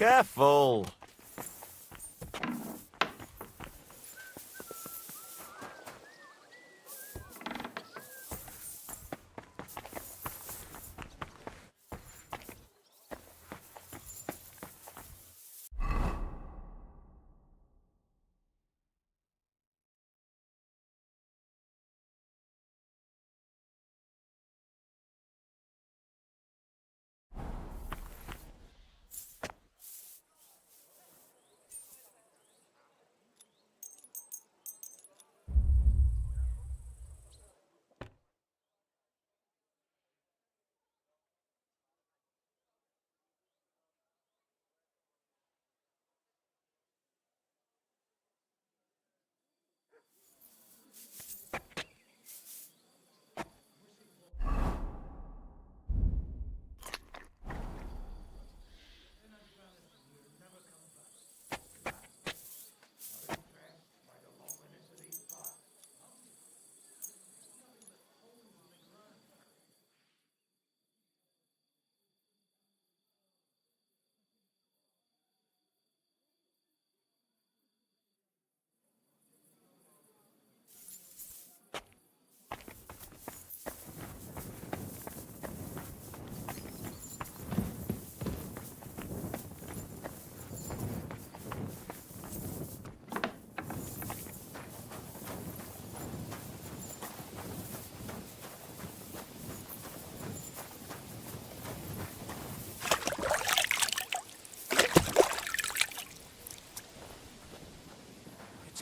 Careful!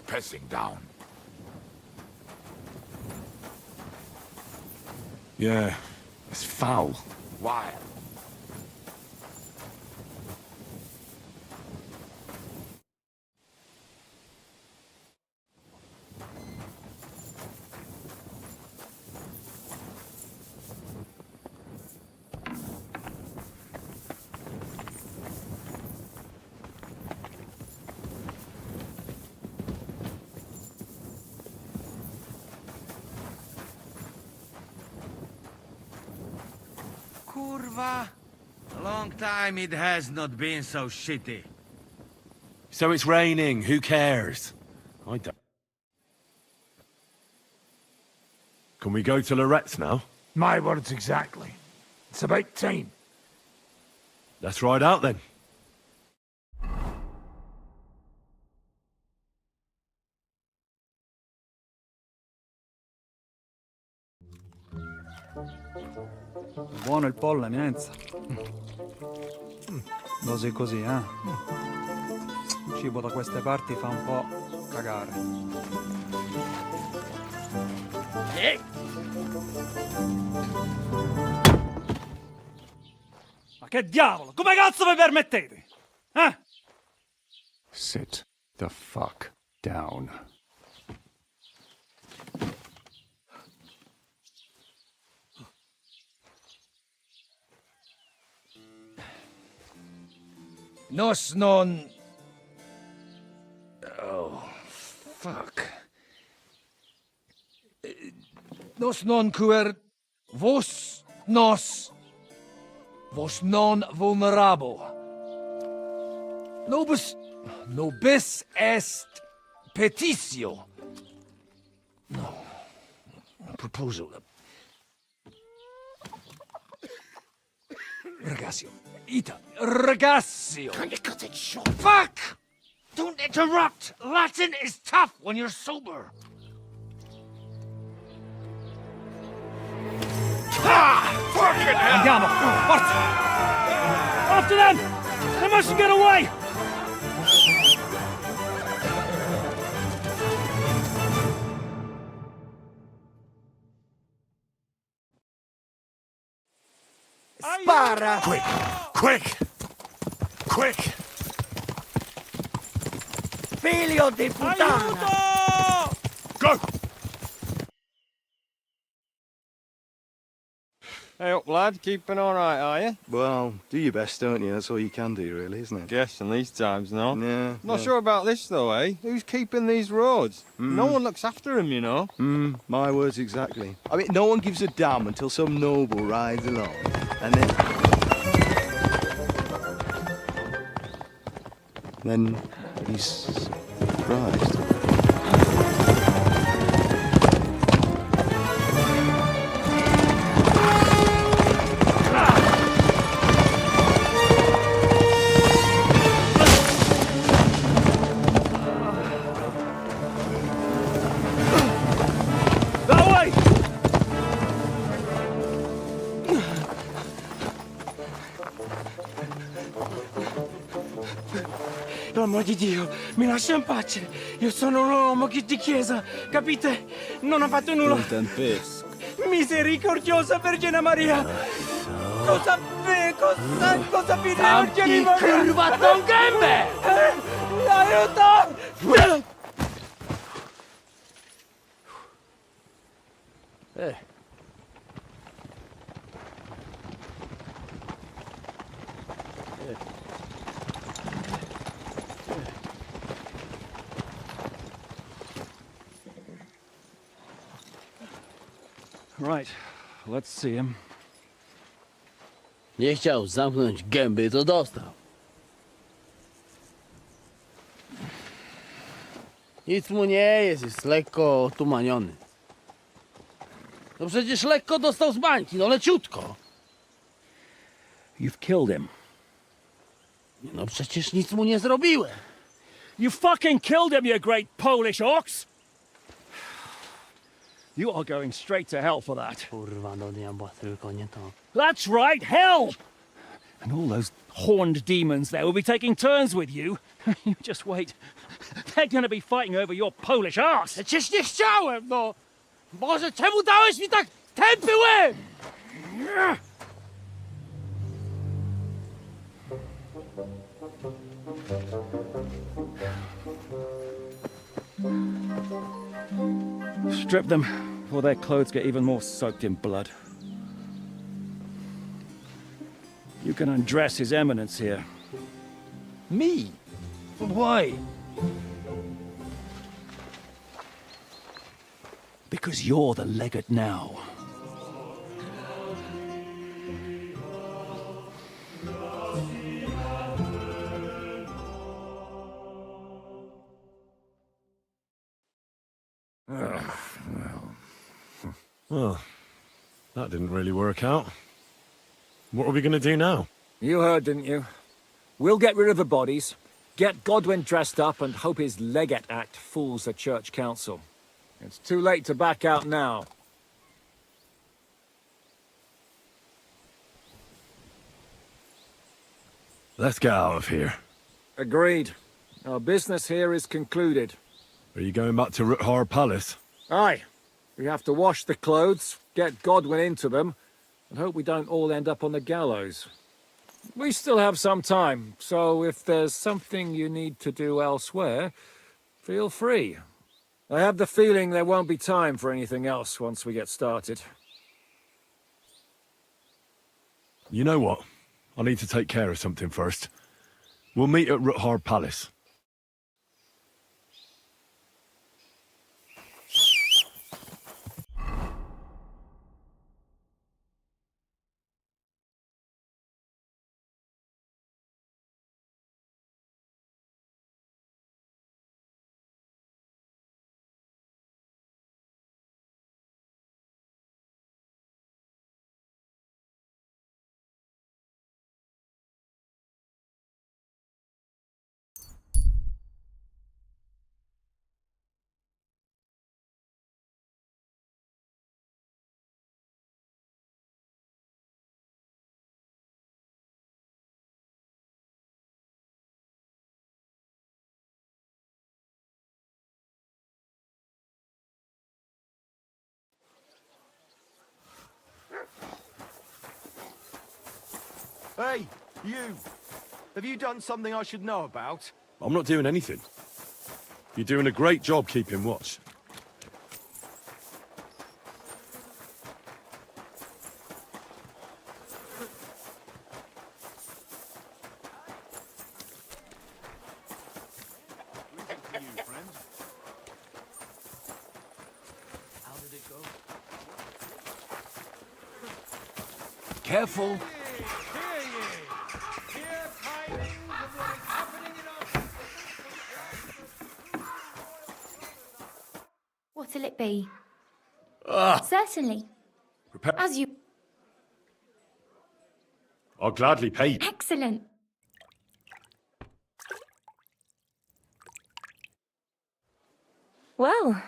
Pressing down. Yeah, it's foul. Wild. Kurwa! A long time it has not been so shitty. So it's raining, who cares? I don't... Can we go to Lorette's now? My words exactly. It's about time. Let's ride out then. Buono il pollo, eminenza. Così così, eh? Il cibo da queste parti fa un po' cagare. Ma che diavolo? Come cazzo vi permettete? Eh? Sit the fuck down. Nos non... Oh, fuck. Nos non quer... Vos nos... Vos non vulnerabo. Nobis est petitio. No. Proposal. Ragazio. Ita. Ragazio. Can you cut it short? Fuck! Don't interrupt! Latin is tough when you're sober. Fucking hell! Andiamo! Forza! After them! They mustn't get away! Spara! Quick! Quick! Quick! Figlio di puttana! Go! Hey up, lad. Keeping all right, are you? Well, do your best, don't you? That's all you can do, really, isn't it? Guess in these times, no. Yeah. Not sure about this, though, eh? Who's keeping these roads? No one looks after them, you know. My words exactly. I mean, no one gives a damn until some noble rides along, and then... then he's surprised. Per l'amor di Dio, mi lascia in pace. Io sono un uomo di chiesa, capite? Non ho fatto nulla. Misericordiosa Vergine Maria! Cosa vi Vergine Maria? Kurwa, tą gębę! Aiuto! Right, let's see him. Nie chciał zamknąć gęby, to dostał. Nic mu nie jest lekko otumaniony. No przecież lekko dostał z bańki, no leciutko. You've killed him. No przecież nic mu nie zrobiłem. You fucking killed him, you great Polish ox! You are going straight to hell for that. Kurwa, do diabła, tylko nie to. That's right, hell! And all those horned demons there will be taking turns with you. You just wait. They're gonna be fighting over your Polish ass. Przecież nie chciałem, no! Boże, czemu dałeś mi tak tępy łeb? Strip them before their clothes get even more soaked in blood. You can undress His Eminence here. Me? Why? Because you're the legate now. Well, that didn't really work out. What are we going to do now? You heard, didn't you? We'll get rid of the bodies, get Godwin dressed up, and hope his Legate Act fools the Church Council. It's too late to back out now. Let's get out of here. Agreed. Our business here is concluded. Are you going back to Rattay Palace? Aye. We have to wash the clothes, get Godwin into them, and hope we don't all end up on the gallows. We still have some time, so if there's something you need to do elsewhere, feel free. I have the feeling there won't be time for anything else once we get started. You know what? I need to take care of something first. We'll meet at Rattay Palace. Hey, you! Have you done something I should know about? I'm not doing anything. You're doing a great job keeping watch. Careful. what'll it be? Ah, Certainly. prepare. As you... I'll gladly pay. Excellent. Well,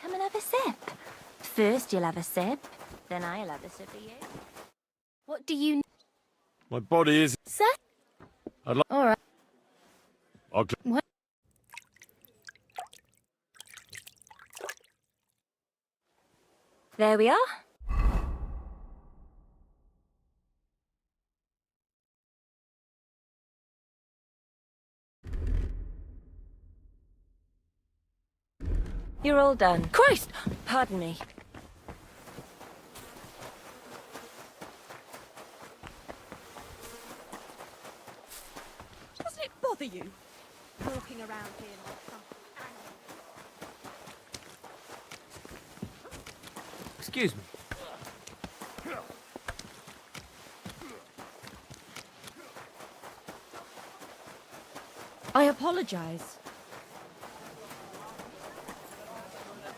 come and have a sip. First you'll have a sip, then I'll have a sip of you. What do you... My body is. Sir? I'd like. All right. I'll. What? There we are. You're all done. Christ! Pardon me. Doesn't it bother you? Walking around here like some... Excuse me. I apologise.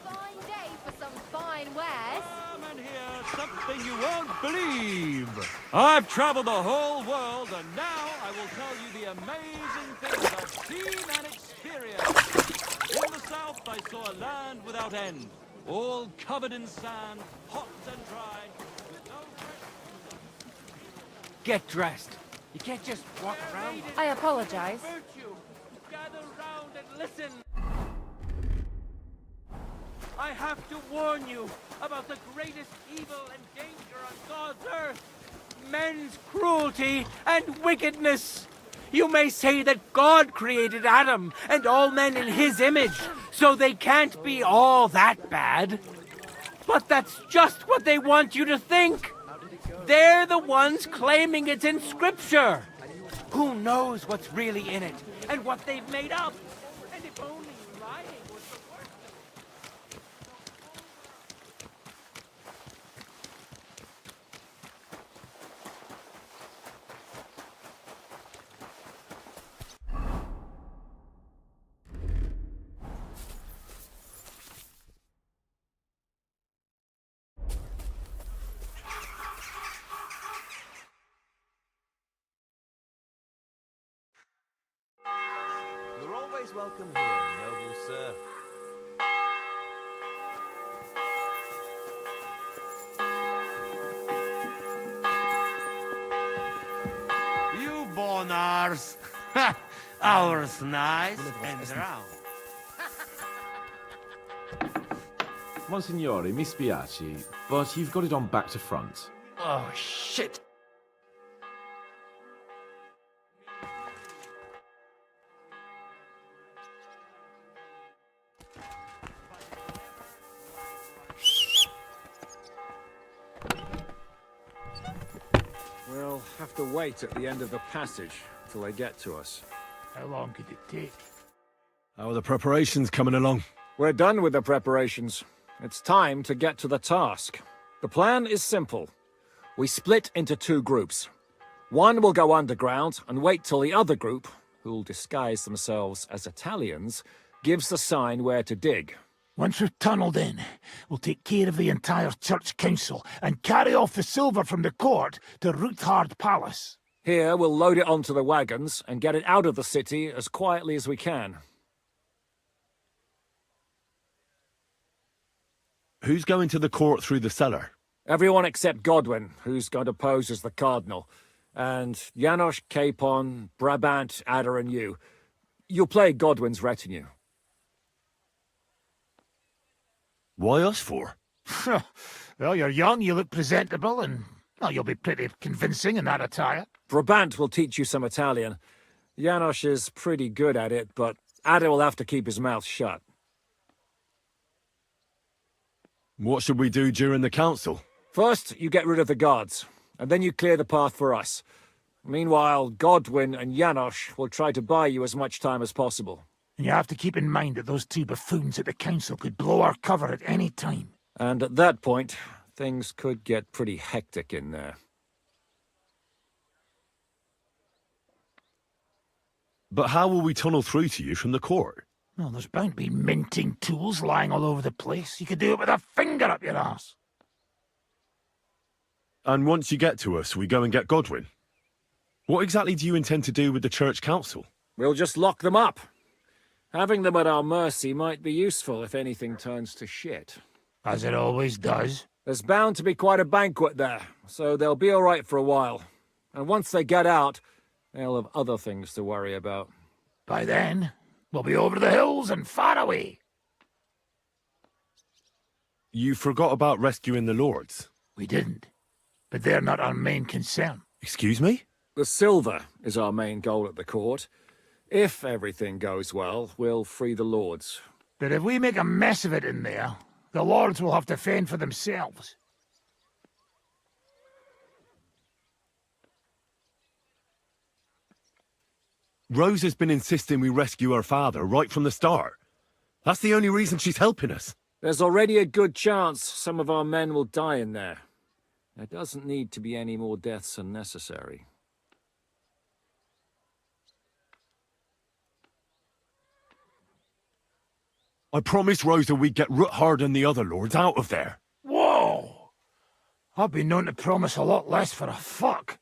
Fine day for some fine wares. And here's something you won't believe. I've traveled the whole world, and now I will tell you the amazing things I've seen and experienced. In the south, I saw a land without end, all covered in sand, hot and dry, with no Get dressed. You can't just walk around. I apologise. virtue. Gather round and listen. I have to warn you about the greatest evil and danger on God's earth. Men's cruelty and wickedness. You may say that God created Adam and all men in his image, so they can't be all that bad. But that's just what they want you to think. They're the ones claiming it's in Scripture. Who knows what's really in it and what they've made up? And if only lying was the worst of it. You're always welcome here, noble sir. You bonars. Ours nice and round. Monsignore, mi spiace, but you've got it on back to front. Oh, shit. We'll have to wait at the end of the passage till they get to us. How long could it take? How are the preparations coming along? We're done with the preparations. It's time to get to the task. The plan is simple. We split into two groups. One will go underground and wait till the other group, who'll disguise themselves as Italians, gives the sign where to dig. Once we've tunnelled in, we'll take care of the entire church council and carry off the silver from the court to Rattay Palace. Here, we'll load it onto the wagons and get it out of the city as quietly as we can. Who's going to the court through the cellar? Everyone except Godwin, who's going to pose as the cardinal. And Janos, Capon, Brabant, Adder and you. You'll play Godwin's retinue. Why us for? Well, you're young, you look presentable, and well, you'll be pretty convincing in that attire. Brabant will teach you some Italian. Janos is pretty good at it, but Ada will have to keep his mouth shut. What should we do during the council? First, you get rid of the guards, and then you clear the path for us. Meanwhile, Godwin and Janos will try to buy you as much time as possible. And you have to keep in mind that those two buffoons at the council could blow our cover at any time. And at that point, things could get pretty hectic in there. But how will we tunnel through to you from the court? Well, there's bound to be minting tools lying all over the place. You could do it with a finger up your ass. And once you get to us, we go and get Godwin. What exactly do you intend to do with the church council? We'll just lock them up. Having them at our mercy might be useful if anything turns to shit. As it always does. There's bound to be quite a banquet there, so they'll be all right for a while. And once they get out, they'll have other things to worry about. By then, we'll be over the hills and far away. You forgot about rescuing the lords. We didn't. But they're not our main concern. Excuse me? The silver is our main goal at the court. If everything goes well, we'll free the lords. But if we make a mess of it in there, the lords will have to fend for themselves. Rose has been insisting we rescue her father right from the start. That's the only reason she's helping us. There's already a good chance some of our men will die in there. There doesn't need to be any more deaths unnecessary. I promised Rosa we'd get Ruthard and the other lords out of there. Whoa! I've been known to promise a lot less for a fuck.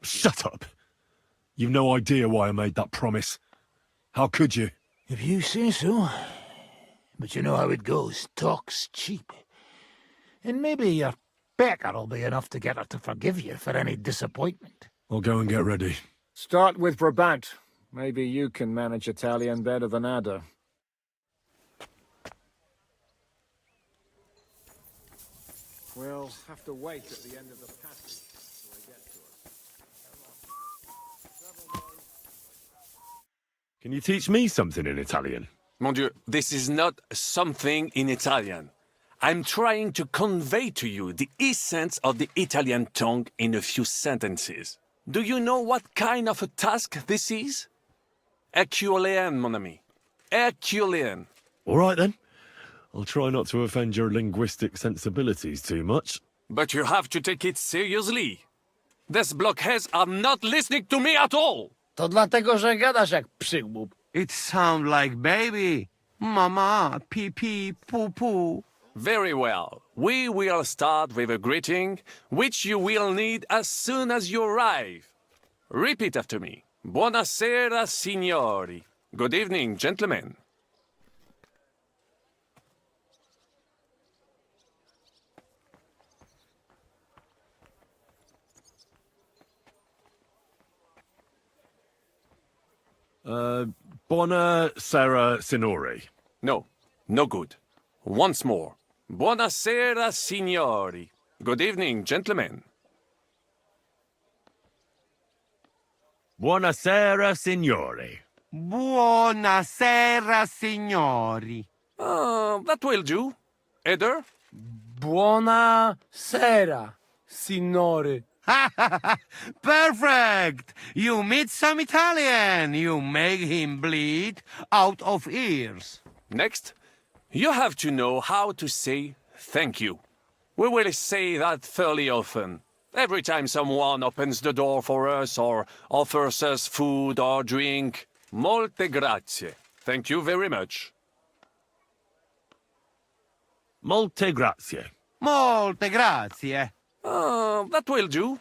Shut up. You've no idea why I made that promise. How could you? If you say so. But you know how it goes. Talk's cheap. And maybe your pecker'll be enough to get her to forgive you for any disappointment. I'll go and get ready. Start with Brabant. Maybe you can manage Italian better than Ada. We'll have to wait at the end of the passage till they get to us. Can you teach me something in Italian? Mon Dieu, this is not something in Italian. I'm trying to convey to you the essence of the Italian tongue in a few sentences. Do you know what kind of a task this is? Herculean, mon ami. Herculean. All right, then. I'll try not to offend your linguistic sensibilities too much. But you have to take it seriously. These blockheads are not listening to me at all. To dlatego, że gadasz jak przygłup. It sounds like baby. Mama, pee pee, poo poo. Very well. We will start with a greeting, which you will need as soon as you arrive. Repeat after me. Buonasera, signori. Good evening, gentlemen. Buonasera, signori. No, no good. Once more. Buonasera, signori. Good evening, gentlemen. Buonasera, signori. Buonasera, signori. That will do. Eder? Buonasera, signori. Perfect! You meet some Italian. You make him bleed out of ears. Next, you have to know how to say thank you. We will say that fairly often. Every time someone opens the door for us or offers us food or drink. Molte grazie. Thank you very much. Molte grazie. Molte grazie. That will do.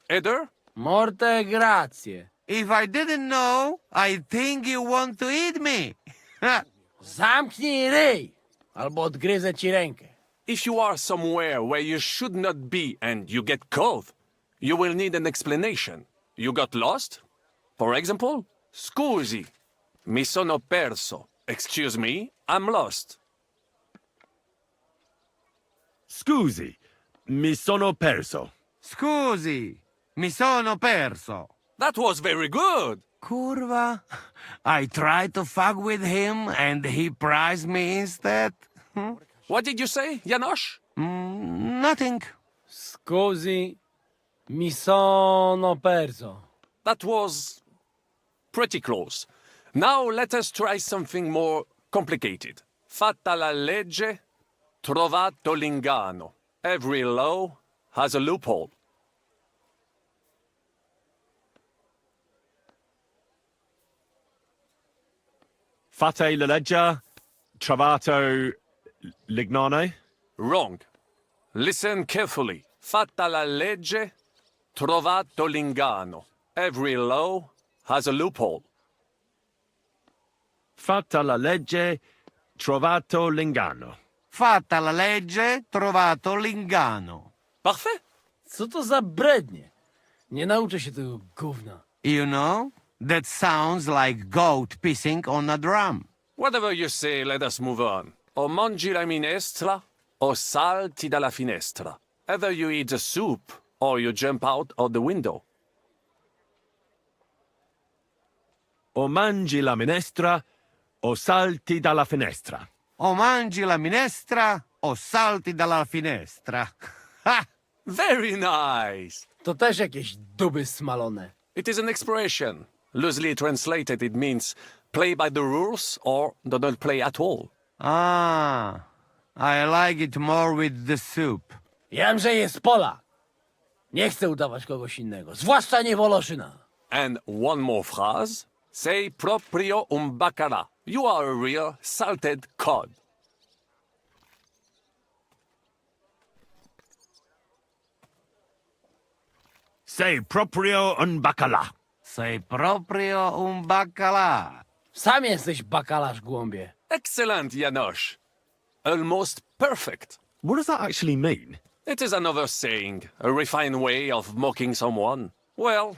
Eder? Morte grazie. If I didn't know, I think you want to eat me. Zamknij ryj, albo odgryzę ci rękę. If you are somewhere where you should not be and you get caught, you will need an explanation. You got lost? For example, scusi, mi sono perso. Excuse me, I'm lost. Scusi, mi sono perso. Scusi, Mi sono perso. That was very good. Kurva. I tried to fuck with him and he prized me instead. What did you say, Janosch? Nothing. Scusi, mi sono perso. That was pretty close. Now let us try something more complicated. Fatta la legge, trovato l'inganno. Every law has a loophole. Fate la legge, trovato l'ignano? Wrong. Listen carefully. Fatta la legge, trovato l'inganno. Every law has a loophole. Fatta la legge, trovato l'inganno. Fatta la legge, trovato l'inganno. Parfait. Co to za brednie? Nie nauczę się tego gówna. You know, that sounds like goat pissing on a drum. Whatever you say, let us move on. O mangi la minestra, o salti dalla finestra. Either you eat the soup, or you jump out of the window. O mangi la minestra, o salti dalla finestra. O mangi la minestra, o salti dalla finestra. Ha! Very nice. To też jakieś duby smalone. It is an expression. Loosely translated, it means play by the rules or do not play at all. Ah, I like it more with the soup. Jamże jest Polak. Nie chcę udawać kogoś innego, zwłaszcza nie Woloszyna. And one more phrase. Sei proprio un baccara. You are a real salted cod. Sei proprio un baccalà. Sei proprio un baccalà. Sam jesteś bakalarz, głąbie. Excellent, Janosch. Almost perfect. What does that actually mean? It is another saying, a refined way of mocking someone. Well,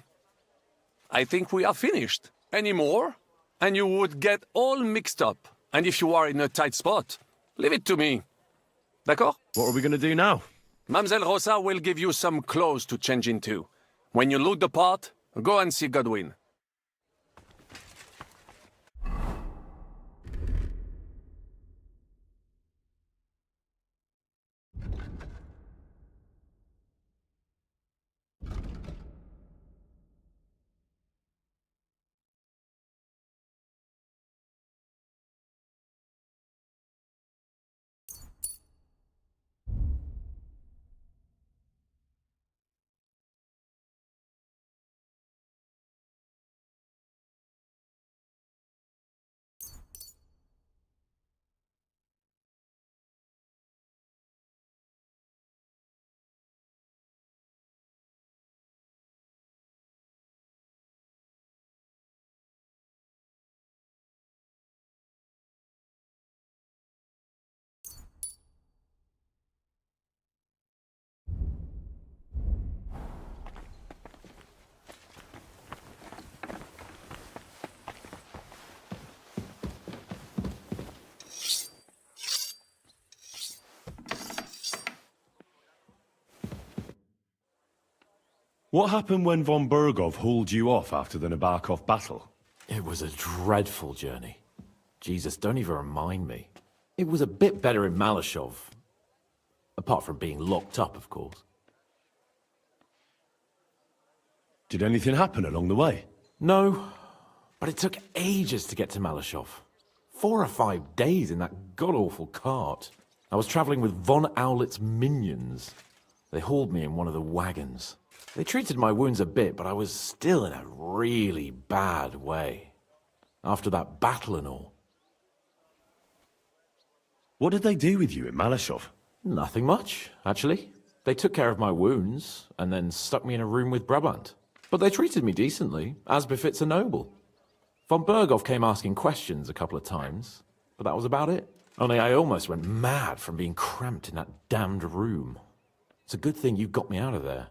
I think we are finished. Any more? And you would get all mixed up. And if you are in a tight spot, leave it to me. D'accord? What are we going to do now? Mamselle Rosa will give you some clothes to change into. When you look the part, go and see Godwin. What happened when von Bergow hauled you off after the Nabokov battle? It was a dreadful journey. Jesus, don't even remind me. It was a bit better in Malashov. Apart from being locked up, of course. Did anything happen along the way? No, but it took ages to get to Malashov. 4 or 5 days in that god-awful cart. I was traveling with von Owlet's minions. They hauled me in one of the wagons. They treated my wounds a bit, but I was still in a really bad way. After that battle and all. What did they do with you in Malashov? Nothing much, actually. They took care of my wounds, and then stuck me in a room with Brabant. But they treated me decently, as befits a noble. Von Bergow came asking questions a couple of times, but that was about it. Only I almost went mad from being cramped in that damned room. It's a good thing you got me out of there.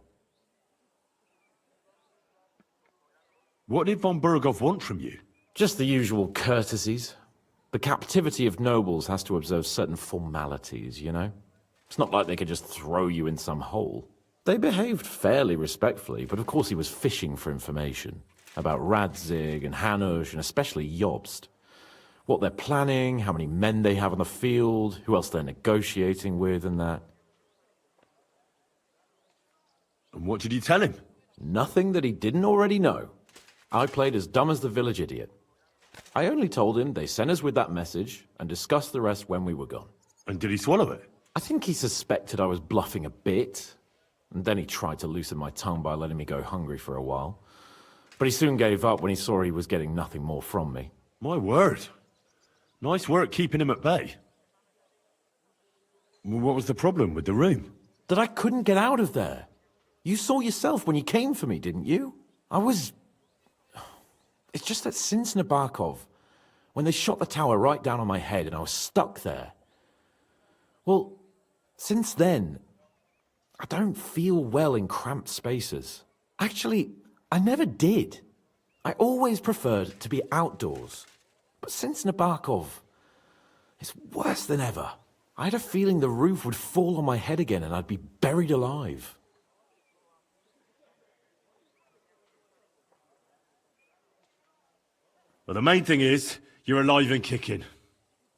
What did von Bergow want from you? Just the usual courtesies. The captivity of nobles has to observe certain formalities, you know? It's not like they could just throw you in some hole. They behaved fairly respectfully, but of course he was fishing for information about Radzig and Hanush, and especially Jobst. What they're planning, how many men they have on the field, who else they're negotiating with, and that. And what did you tell him? Nothing that he didn't already know. I played as dumb as the village idiot. I only told him they sent us with that message and discussed the rest when we were gone. And did he swallow it? I think he suspected I was bluffing a bit, and then he tried to loosen my tongue by letting me go hungry for a while. But he soon gave up when he saw he was getting nothing more from me. My word. Nice work keeping him at bay. What was the problem with the room? That I couldn't get out of there. You saw yourself when you came for me, didn't you? It's just that since Nabokov, when they shot the tower right down on my head and I was stuck there. Well, since then, I don't feel well in cramped spaces. Actually, I never did. I always preferred to be outdoors. But since Nabokov, it's worse than ever. I had a feeling the roof would fall on my head again and I'd be buried alive. Well, the main thing is, you're alive and kicking.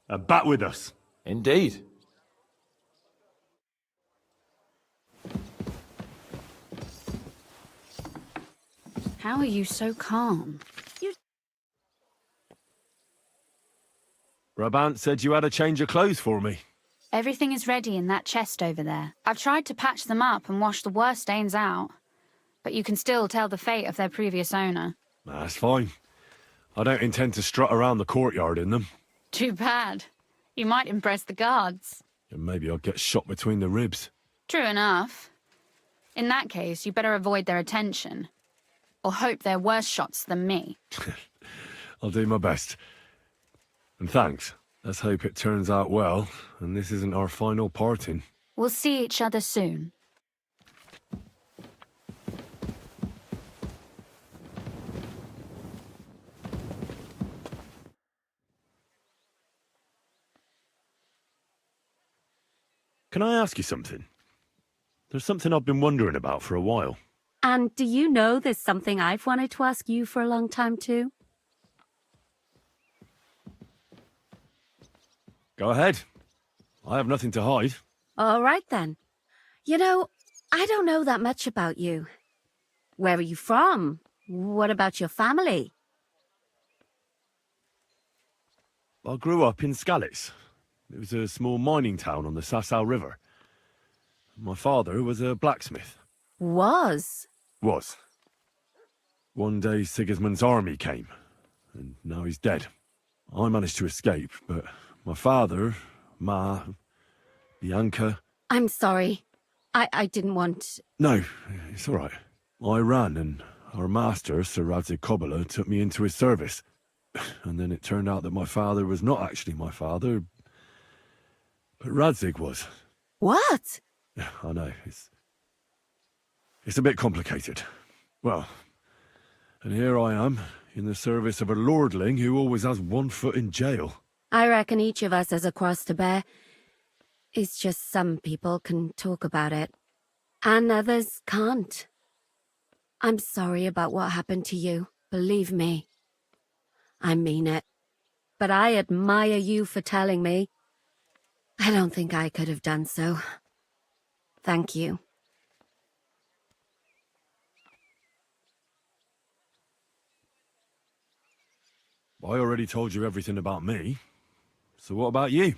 And back with us. Indeed. How are you so calm? Brabant said you had a change of clothes for me. Everything is ready in that chest over there. I've tried to patch them up and wash the worst stains out, but you can still tell the fate of their previous owner. That's fine. I don't intend to strut around the courtyard in them. Too bad. You might impress the guards. And maybe I'll get shot between the ribs. True enough. In that case, you better avoid their attention. Or hope they're worse shots than me. I'll do my best. And thanks. Let's hope it turns out well, and this isn't our final parting. We'll see each other soon. Can I ask you something? There's something I've been wondering about for a while. And do you know there's something I've wanted to ask you for a long time too? Go ahead. I have nothing to hide. All right then. You know, I don't know that much about you. Where are you from? What about your family? I grew up in Skalitz. It was a small mining town on the Sasau River. My father was a blacksmith. Was? One day Sigismund's army came, and now he's dead. I managed to escape, but my father, Ma, Bianca... I'm sorry. I didn't want... No, it's all right. I ran, and our master, Sir Radzig Kobyla, took me into his service. And then it turned out that my father was not actually my father, but Radzig was. What? I know, it's a bit complicated. Well, and here I am, in the service of a lordling who always has one foot in jail. I reckon each of us has a cross to bear. It's just some people can talk about it, and others can't. I'm sorry about what happened to you, believe me. I mean it. But I admire you for telling me. I don't think I could have done so. Thank you. I already told you everything about me. So what about you?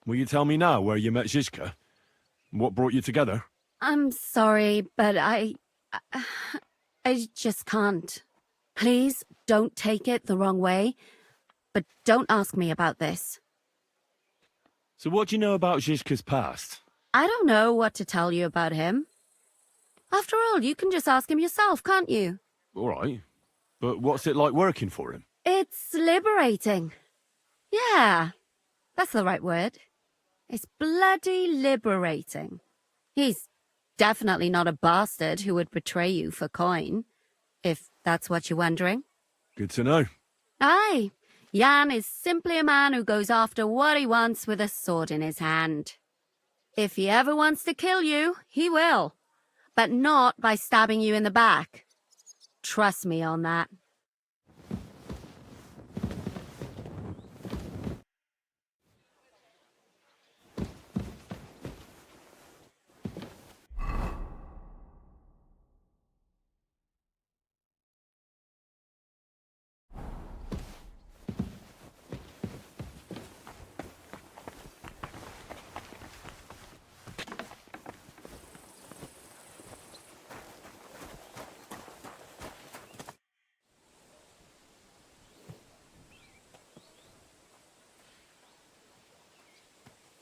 Will you tell me now where you met Zizka? What brought you together? I'm sorry, but I just can't. Please don't take it the wrong way, but don't ask me about this. So what do you know about Zizka's past? I don't know what to tell you about him. After all, you can just ask him yourself, can't you? All right. But what's it like working for him? It's liberating. Yeah, that's the right word. It's bloody liberating. He's definitely not a bastard who would betray you for coin, if that's what you're wondering. Good to know. Aye, Jan is simply a man who goes after what he wants with a sword in his hand. If he ever wants to kill you, he will. but not by stabbing you in the back. Trust me on that.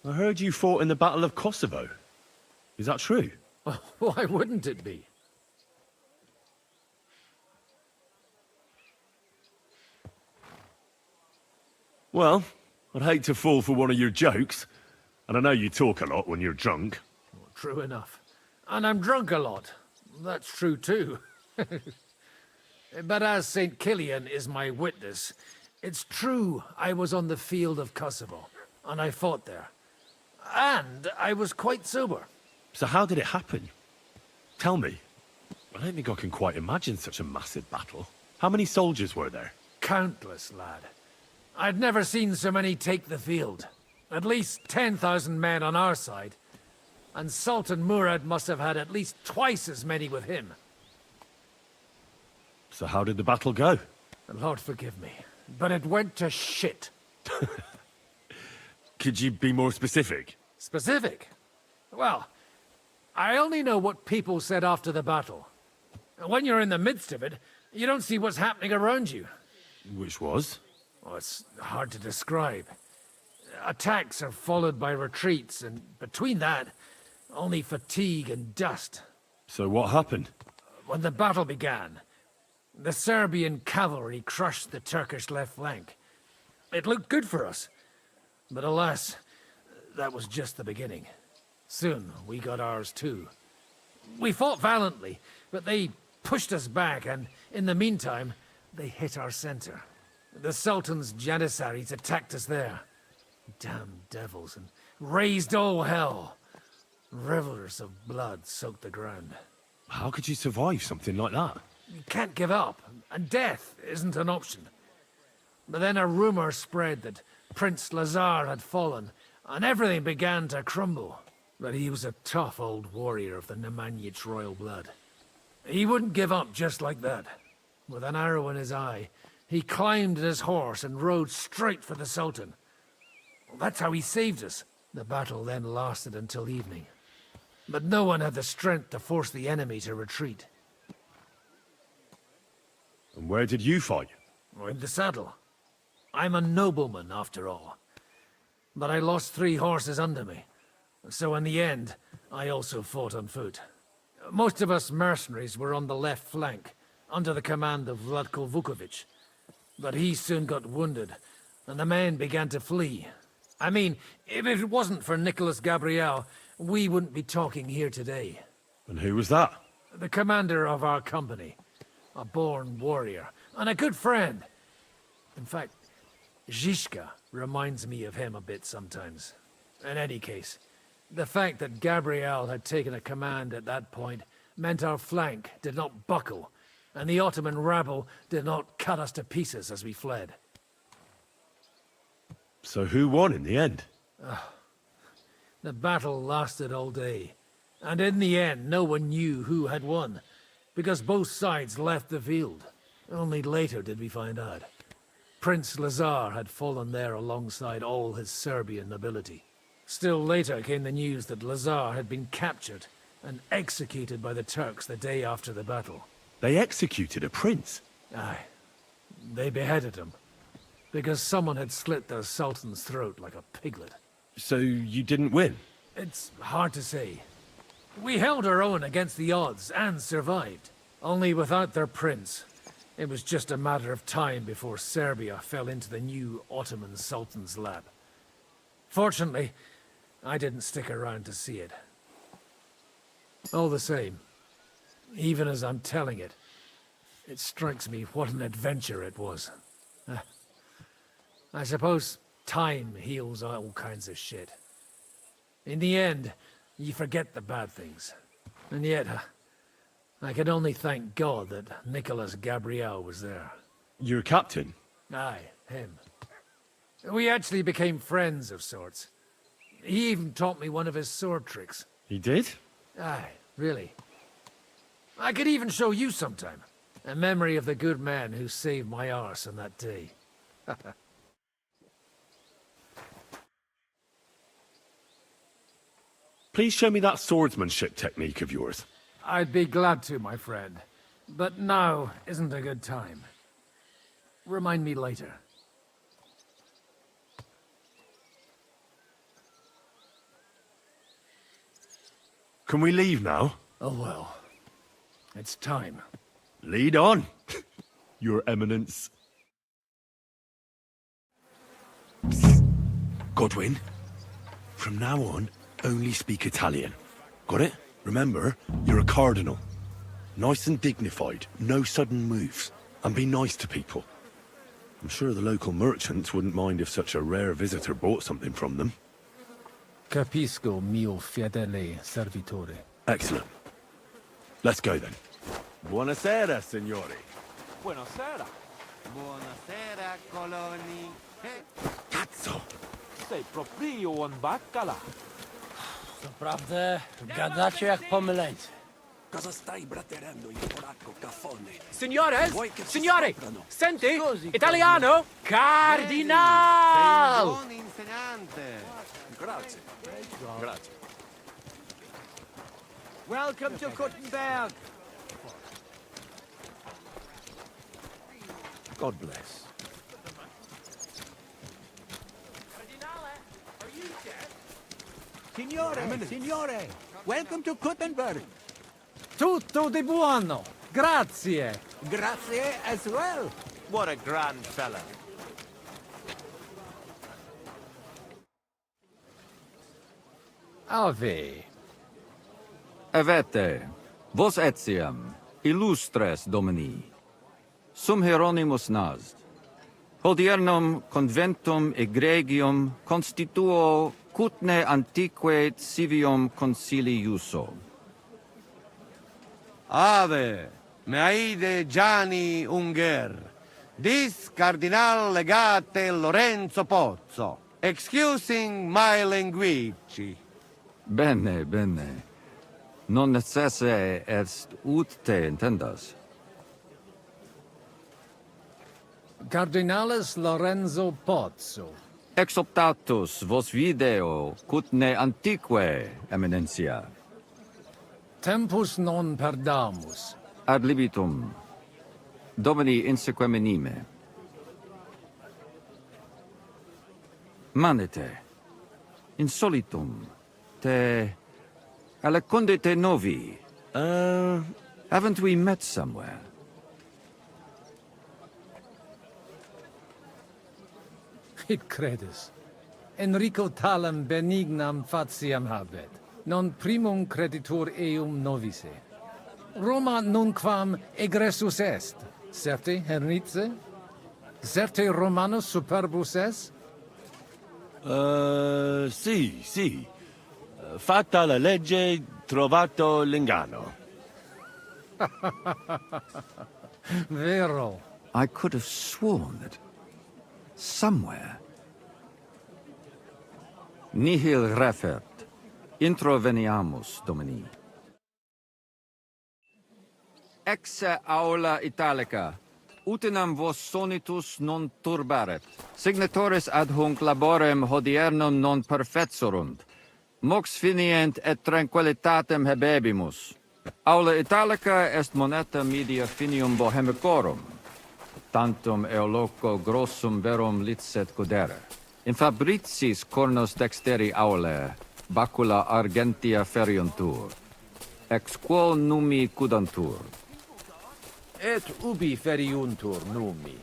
I heard you fought in the Battle of Kosovo. Is that true? Why wouldn't it be? Well, I'd hate to fall for one of your jokes. And I know you talk a lot when you're drunk. True enough. And I'm drunk a lot. That's true too. But as St. Kilian is my witness, it's true I was on the field of Kosovo, and I fought there. And I was quite sober. So how did it happen? Tell me. I don't think I can quite imagine such a massive battle. How many soldiers were there? Countless, lad. I'd never seen so many take the field. At least 10,000 men on our side. And Sultan Murad must have had at least twice as many with him. So how did the battle go? Lord forgive me, but it went to shit. Could you be more specific? Specific? Well, I only know what people said after the battle. When you're in the midst of it, you don't see what's happening around you. Which was? Oh, it's hard to describe. Attacks are followed by retreats, and between that, only fatigue and dust. So what happened? When the battle began, the Serbian cavalry crushed the Turkish left flank. It looked good for us, but alas, that was just the beginning. Soon, we got ours too. We fought valiantly, but they pushed us back, and in the meantime, they hit our center. The Sultan's Janissaries attacked us there. Damn devils, and raised all hell. Rivers of blood soaked the ground. How could you survive something like that? You can't give up, and death isn't an option. But then a rumor spread that Prince Lazar had fallen, and everything began to crumble. But he was a tough old warrior of the Nemanjic royal blood. He wouldn't give up just like that. With an arrow in his eye, he climbed his horse and rode straight for the Sultan. That's how he saved us. The battle then lasted until evening. But no one had the strength to force the enemy to retreat. And where did you fight? In the saddle. I'm a nobleman, after all. But I lost 3 horses under me. So in the end, I also fought on foot. Most of us mercenaries were on the left flank, under the command of Vlatko Vukovic. But he soon got wounded, and the men began to flee. I mean, if it wasn't for Nicholas Gabriel, we wouldn't be talking here today. And who was that? The commander of our company. A born warrior, and a good friend. In fact, Zizka reminds me of him a bit sometimes. In any case, the fact that Gabriel had taken a command at that point meant our flank did not buckle, and the Ottoman rabble did not cut us to pieces as we fled. So who won in the end? The battle lasted all day, and in the end no one knew who had won, because both sides left the field. Only later did we find out. Prince Lazar had fallen there alongside all his Serbian nobility. Still later came the news that Lazar had been captured and executed by the Turks the day after the battle. They executed a prince? Aye. They beheaded him, because someone had slit the Sultan's throat like a piglet. So you didn't win? It's hard to say. We held our own against the odds and survived. Only without their prince, it was just a matter of time before Serbia fell into the new Ottoman Sultan's lap. Fortunately, I didn't stick around to see it. All the same, even as I'm telling it, it strikes me what an adventure it was. I suppose time heals all kinds of shit. In the end, you forget the bad things. And yet, I can only thank God that Nicholas Gabriel was there. Your captain? Aye, him. We actually became friends of sorts. He even taught me one of his sword tricks. He did? Aye, really. I could even show you sometime. A memory of the good man who saved my arse on that day. Please show me that swordsmanship technique of yours. I'd be glad to, my friend. But now isn't a good time. Remind me later. Can we leave now? Oh well. It's time. Lead on, Your Eminence. Godwin, from now on, only speak Italian. Got it? Remember, you're a cardinal. Nice and dignified, no sudden moves, and be nice to people. I'm sure the local merchants wouldn't mind if such a rare visitor bought something from them. Capisco, mio fedele servitore. Excellent. Let's go then. Buonasera, signori. Buonasera. Buonasera, coloni. Cazzo! Sei proprio un baccala. Naprawdę, gadacie jak pomyleńcy. Cosa stai braterando in polacco, caffone? Signores! Vuoi che ci Signore! soprano? Senti! Scusi, Italiano! Cardinal! Buon insegnante. Grazie. Grazie. Welcome to Kuttenberg! God bless. Cardinale, are you dead? Signore, signore, welcome to Kuttenberg. Tutto di buono! Grazie! Grazie as well. What a grand fella. Ave. Avete, vos etiam, illustres domini, sum Hieronymus Nazd, hodiernum conventum egregium constituo cutne antique civium concili iuso. Ave, meaide Gianni Unger, dis cardinal legate Lorenzo Pozzo, excusing my language. Bene, bene. Non necesse est ut te intendas. Cardinalis Lorenzo Pozzo. Exoptatus vos video cutne antique, eminencia. Tempus non perdamus. Ad libitum. Domini inseque menime. Manete. Insolitum. Te... Alecundite novi. Haven't we met somewhere? Hic credis. Enrico talam benignam fatiam habet. Non primum creditur eum novice. Roma nunquam egressus est. Certe, Henrice? Certe Romanus superbus est? Sì. Fatta la legge, trovato l'inganno. Vero. I could have sworn that somewhere. Nihil refert. Introveniamus, Domini. Exe aula italica. Utinam vos sonitus non turbaret. Signatoris ad hunc laborem hodiernum non perfetsurunt. Mox finient et tranquillitatem habebimus. Aula italica est moneta media finium bohemicorum. Tantum eoloco grossum verum licet godere. In fabricis cornos dexteri aule, bacula argentia feriuntur. Ex quo numi cudantur. Et ubi feriuntur numi?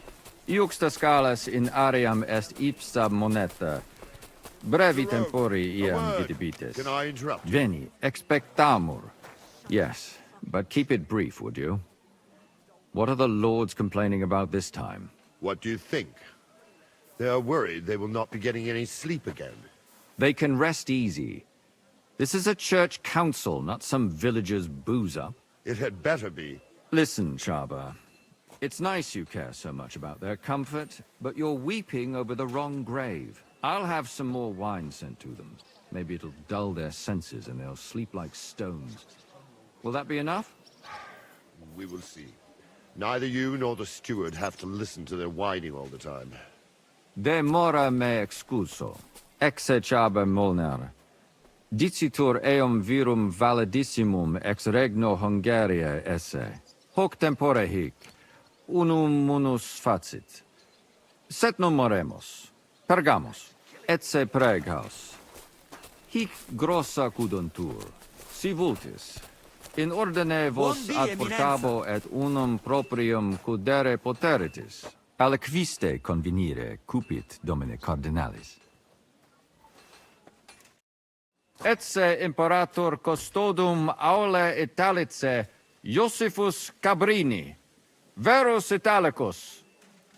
Iuxta scalas in aream est ipsa moneta. Brevi tempori iam vidibitis. Can I interrupt? Veni, expectamur. Yes, but keep it brief, would you? What are the lords complaining about this time? What do you think? They are worried they will not be getting any sleep again. They can rest easy. This is a church council, not some villager's boozer. It had better be. Listen, Chaba. It's nice you care so much about their comfort, but you're weeping over the wrong grave. I'll have some more wine sent to them. Maybe it'll dull their senses and they'll sleep like stones. Will that be enough? We will see. Neither you nor the steward have to listen to their whining all the time. Demora me excuso. Exe Chaba Molnar. Dicitur eum virum validissimum ex regno Hungariae esse. Hoc tempore hic. Unum munus facit. Set non moremos. Pergamos. Etse pregaus. Hic grossa cuduntur. Si vultis. In ordine vos ad portabo et unum proprium cudere poteritis. Aliquiste convenire cupit domine cardinalis. Etse imperator custodum aule Italice Iosifus Cabrini. Verus Italicus.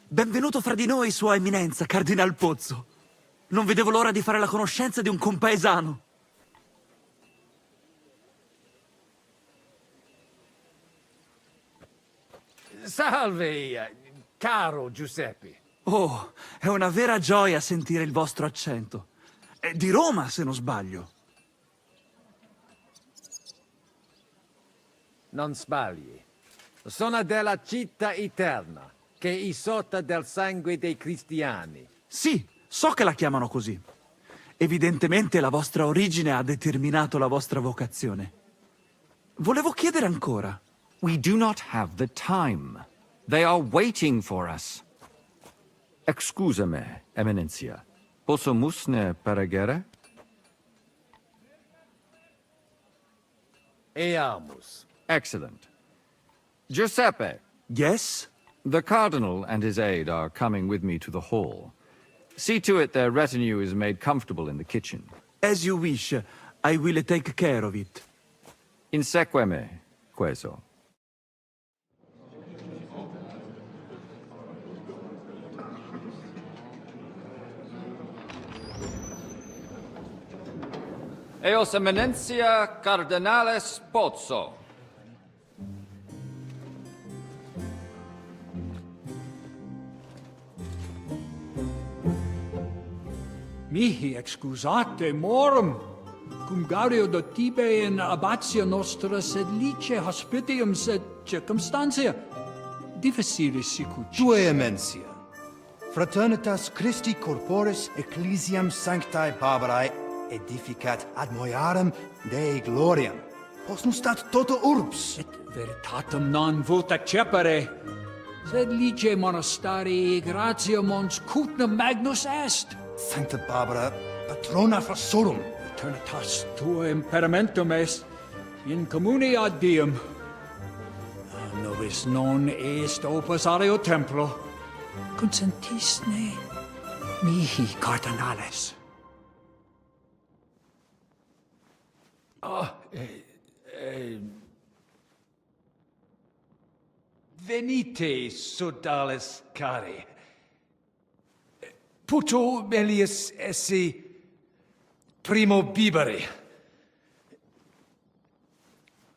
Benvenuto fra di noi, Sua Eminenza, Cardinal Pozzo. Non vedevo l'ora di fare la conoscenza di un compaesano. Salve, caro Giuseppe. Oh, è una vera gioia sentire il vostro accento. È di Roma, se non sbaglio. Non sbagli. Sono della città eterna, che è isotta del sangue dei cristiani. Sì, so che la chiamano così. Evidentemente la vostra origine ha determinato la vostra vocazione. Volevo chiedere ancora. We do not have the time. They are waiting for us. Excusame, Eminentia. Posso musne peregere? Eamus. Excellent. Giuseppe. Yes? The Cardinal and his aide are coming with me to the hall. See to it their retinue is made comfortable in the kitchen. As you wish. I will take care of it. Inseque me, queso. Eos Eminentia Cardinales Pozzo. Mihi excusate morum, cum gaudio do tibe in abatio nostra sed lice hospitium sed circumstantia difficilis sicut. Tue emensia. Fraternitas Christi corporis ecclesiam sanctae Barbarae edificat ad moiarem Dei gloriam. Posnustat toto urbs. Et veritatem non vult accepere, sed lice monastarii gratiam ons cutnam magnus est. Sancta Barbara, patrona frassorum. Eternitas tua imperamentum est, in communi ad diem. Nobis non est opus aleo templo, consentisne mihi cardinales. Venite, sodales cari. Puto melius esse primo bibere.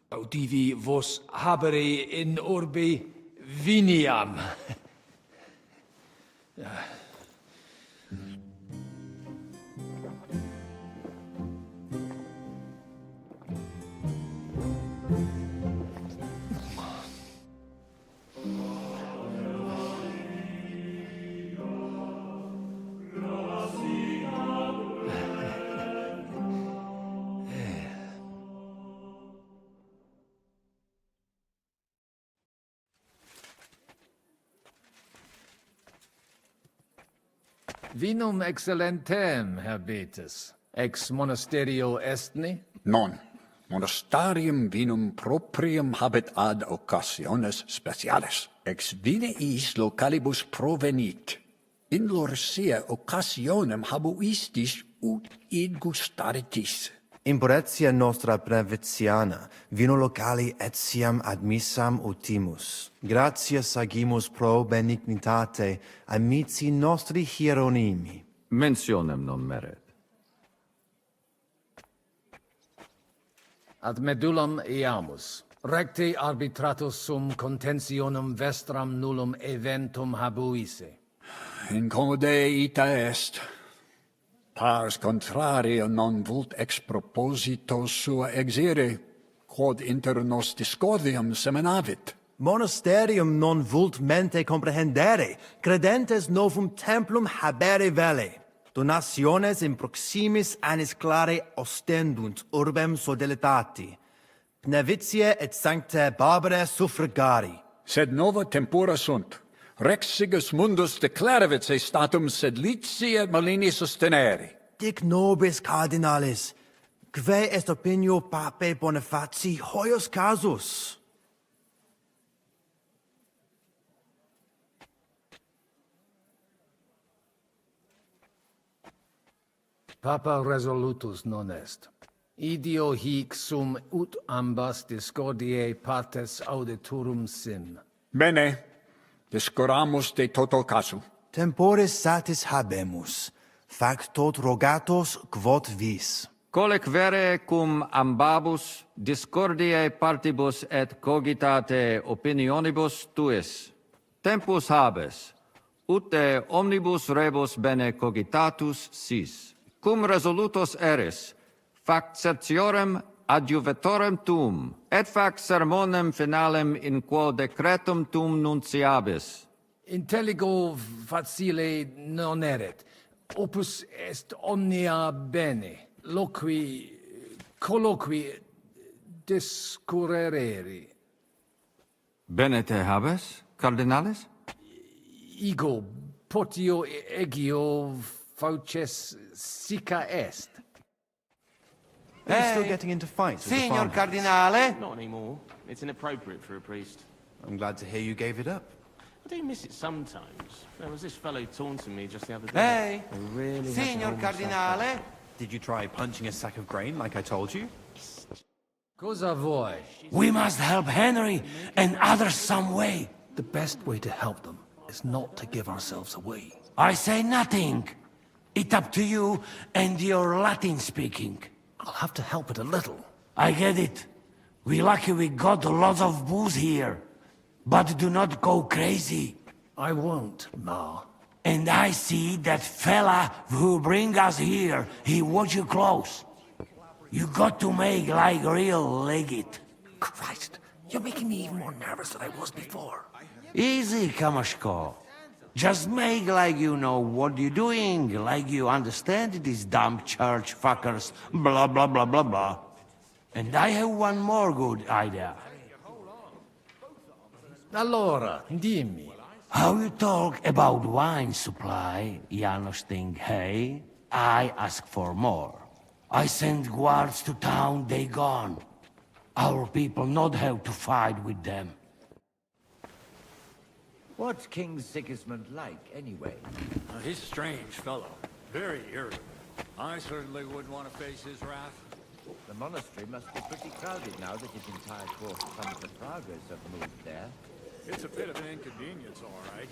Audivi vos habere in orbe viniam. Vinum excellentem habetis, ex monasterio estni? Non. Monastarium vinum proprium habet ad occasiones speciales. Ex vineis localibus provenit. In lorsia occasionem habuistis ut id gustaritis. Imporetia nostra breviziana, vino locali etiam admissam utimus. Gratias agimus pro benignitate amici nostri hieronimi. Mentionem non meret. Ad medullam eamus. Recte arbitratus sum contentionum vestram nullum eventum habuisse. Incomode ita est. Pars contrario non vult ex proposito sua exire, quod inter nos discordium seminavit. Monasterium non vult mente comprehendere, credentes novum templum habere vele. Donationes in proximis annis clare ostendunt urbem sodelitati. Pnevitiae et sanctae Barbarae suffragari. Sed nova tempora sunt. Rex Sigismundus declaravit se statum sed lici et malini sostenere. Dic nobis cardinalis, quae est opinio pape Bonifaci hoius casus? Papa resolutus non est. Idio hic sum ut ambas discordiae partes auditorum sim. Bene, discuramus de toto casu. Temporis satis habemus, fac tot rogatos quod vis. Colec vere cum ambabus discordiae partibus et cogitate opinionibus tuis. Tempus habes, ute omnibus rebus bene cogitatus sis. Cum resolutos eris, fac certiorem adjuvetorem tuum, et fac sermonem finalem in quo decretum tuum nunciabis. Intelligo facile non erit. Opus est omnia bene. Colloqui discurreri. Bene te habes, cardinalis? Ego potio egio fauces sica est. Are you still getting into fights with the Signor farmhands? Cardinale. Not anymore. It's inappropriate for a priest. I'm glad to hear you gave it up. I do miss it sometimes. There was this fellow taunting me just the other day. Hey, I really had to Signor hold myself Cardinale. back. Did you try punching a sack of grain like I told you? Cosa voi? We must help Henry and others some way. The best way to help them is not to give ourselves away. I say nothing. It's up to you and your Latin speaking. I'll have to help it a little. I get it. We lucky we got lots of booze here. But do not go crazy. I won't, Ma. And I see that fella who bring us here. He watch you close. You got to make like real legit. Christ, you're making me even more nervous than I was before. Easy, Kamashko. Just make like you know what you're doing, like you understand these dumb church fuckers, blah blah blah blah blah. And I have one more good idea. Allora, dimmi. How you talk about wine supply, Janos think, hey? I ask for more. I send guards to town, they gone. Our people not have to fight with them. What's King Sigismund like, anyway? He's a strange fellow. Very irritable. I certainly wouldn't want to face his wrath. The monastery must be pretty crowded now that his entire court of some of the Pragas have moved there. It's a bit of an inconvenience, all right.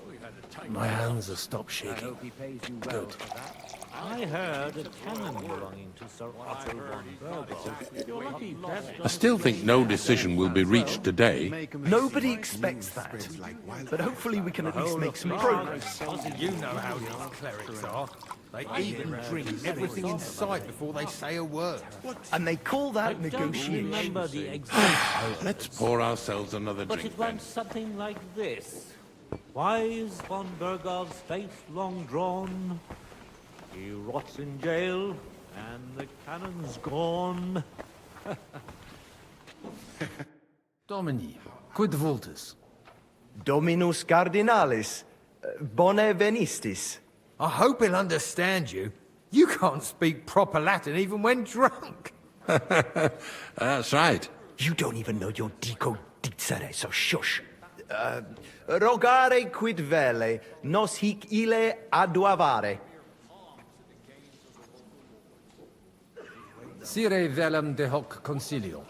We had to tighten My up. hands have stopped shaking. I hope he pays you well Good. for that. I heard a cannon belonging to Sir Otto von Bergow. I still think no decision will be reached today. Nobody expects that. But hopefully we can at least make some progress. You know how these clerics are. They eat and drink everything in sight before they say a word. And they call that negotiation. Remember the exact Let's pour ourselves another But drink it then. went something like this. Why is von Bergow's face long drawn? He rots in jail, and the cannon's gone. Domini, quid vultus? Dominus Cardinalis, bone venistis. I hope he'll understand you. You can't speak proper Latin even when drunk. That's right. You don't even know your dico dicere, so shush. Rogare quid vele, nos hic ille aduavare. Sire velum de hoc concilio.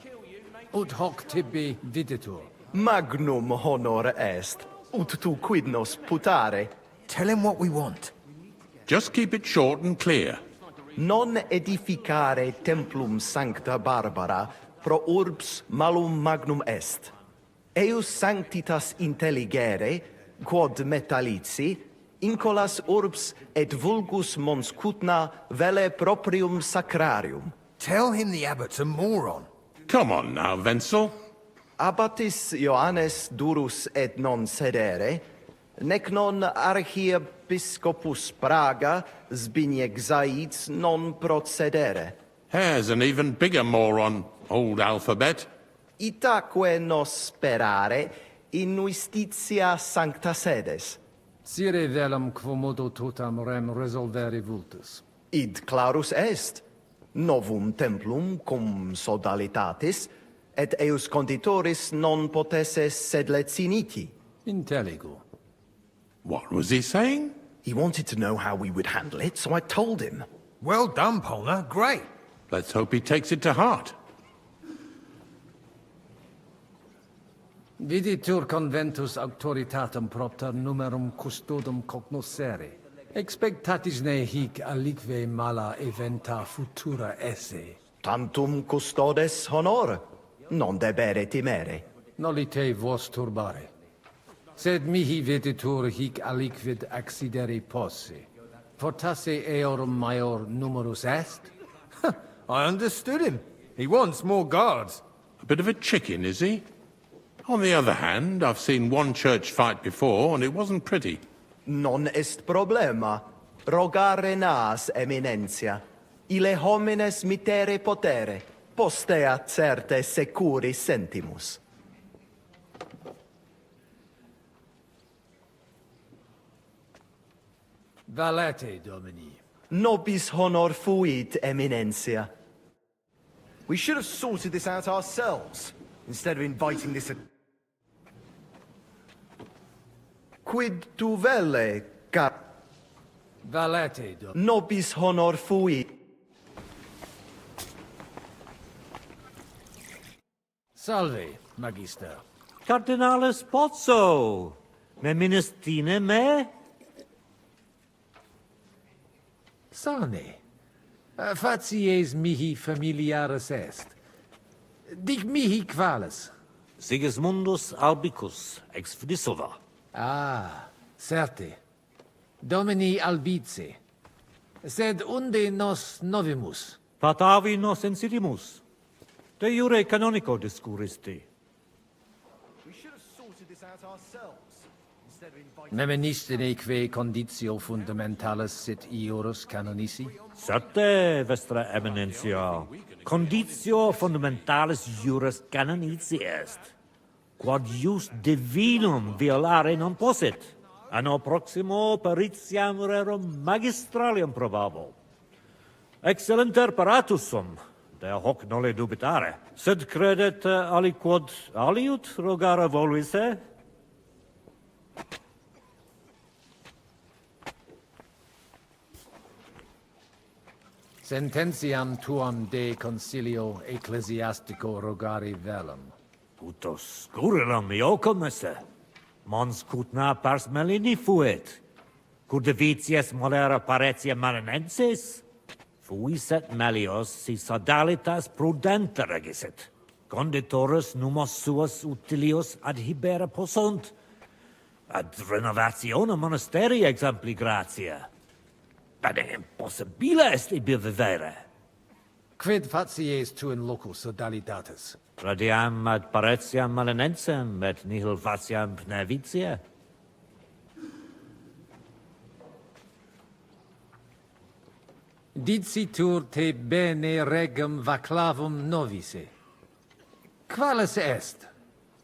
Ut hoc tibi videtur. Magnum honor est, ut tu quid nos putare. Tell him what we want. Just keep it short and clear. Non edificare templum sancta Barbara, pro urbs malum magnum est. Eius sanctitas intelligere, quod metallici, incolas urbs et vulgus mons cutna vele proprium sacrarium. Tell him the abbot's a moron. Come on now, Wenzel. Abbatis Ioannes durus et non sedere, nec non archiepiscopus Praga Zbigniew Zaitz non procedere. Here's an even bigger moron, old alphabet. Itaque nos sperare in justitia sancta sedes. Sire velum quomodo totam rem resolvere vultus. Id clarus est. Novum templum cum sodalitatis, et eius conditoris non potesses sed leciniti. Intelligo. What was he saying? He wanted to know how we would handle it, so I told him. Well done, Polna. Great. Let's hope he takes it to heart. Viditur conventus auctoritatem propter numerum custodum cognoscere. Expectatisne hic alique mala eventa futura esse. Tantum custodes honor, non debere timere. Nolite vos turbare. Sed mihi viditur hic aliquid accidere posse. Fortasse eorum maior numerus est? I understood him. He wants more guards. A bit of a chicken, is he? On the other hand, I've seen one church fight before, and it wasn't pretty. Non est problema. Rogare nas, eminentia. Ile homines mitere potere. Postea certe securi sentimus. Valete, Domini. Nobis honor fuit, eminentia. We should have sorted this out ourselves, instead of inviting this... Quid tu velle, car... Valete, Domini. Nobis honor fuit. Salve, Magister. Cardinalis Pozzo. Me ministine me? Sane. Facies mihi familiaris est. Dic mihi qualis. Sigismundus albicus, ex Fdisova. Ah, certe. Domini albice. Sed unde nos novimus? Patavi nos insidimus. De jure canonico discuristi. We should have sorted this out ourselves, instead of inviting... Memenistine que conditio fundamentalis sit iurus canonici? Certe, Vestra Eminentia. Conditio fundamentalis juris canonici est. Quod jus divinum violare non possit. Anno proximo peritiam rerum magistralium probabo. Excellenter paratus sum, de hoc nole dubitare. Sed credet aliquod aliut rogare voluisse? Sententiam tuam de concilio ecclesiastico rogari velum. Putos scurilum iocum esse. Mons cutna pars melini fuit. Cudivitias molera paretia marinensis. Fuiset melios si sodalitas prudente regisit. Conditorus numos suos utilius adhibere possunt. Ad renovatione monasteri exempli gratia. Ad impossibile est ibi vivere. Quid facies tu in loco sodalitatis? Radiam ad paretiam malinensem, et nihil faciam pnevitia. Dicitur te bene regum vaclavum novice. Qualis est?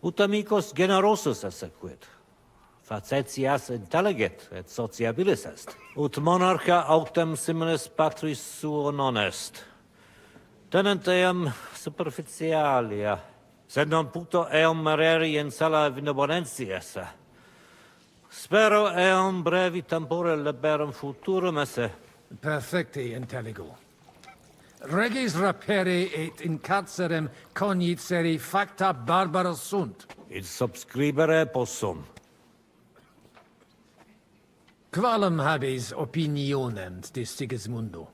Ut amicus generosus essequit. Facetias intelligit et sociabilis est. Ut monarcha autem similis patris suo non est. Tenent eam superficialia, sed non puto eam mereri in sala benevolentia esse. Spero eam brevi tempore liberum futurum esse. Perfecte intelligo. Regis rapere et in carcerem cognicere facta barbara sunt. Id subscribere possum. Qualem habes opinionem de Sigismundo?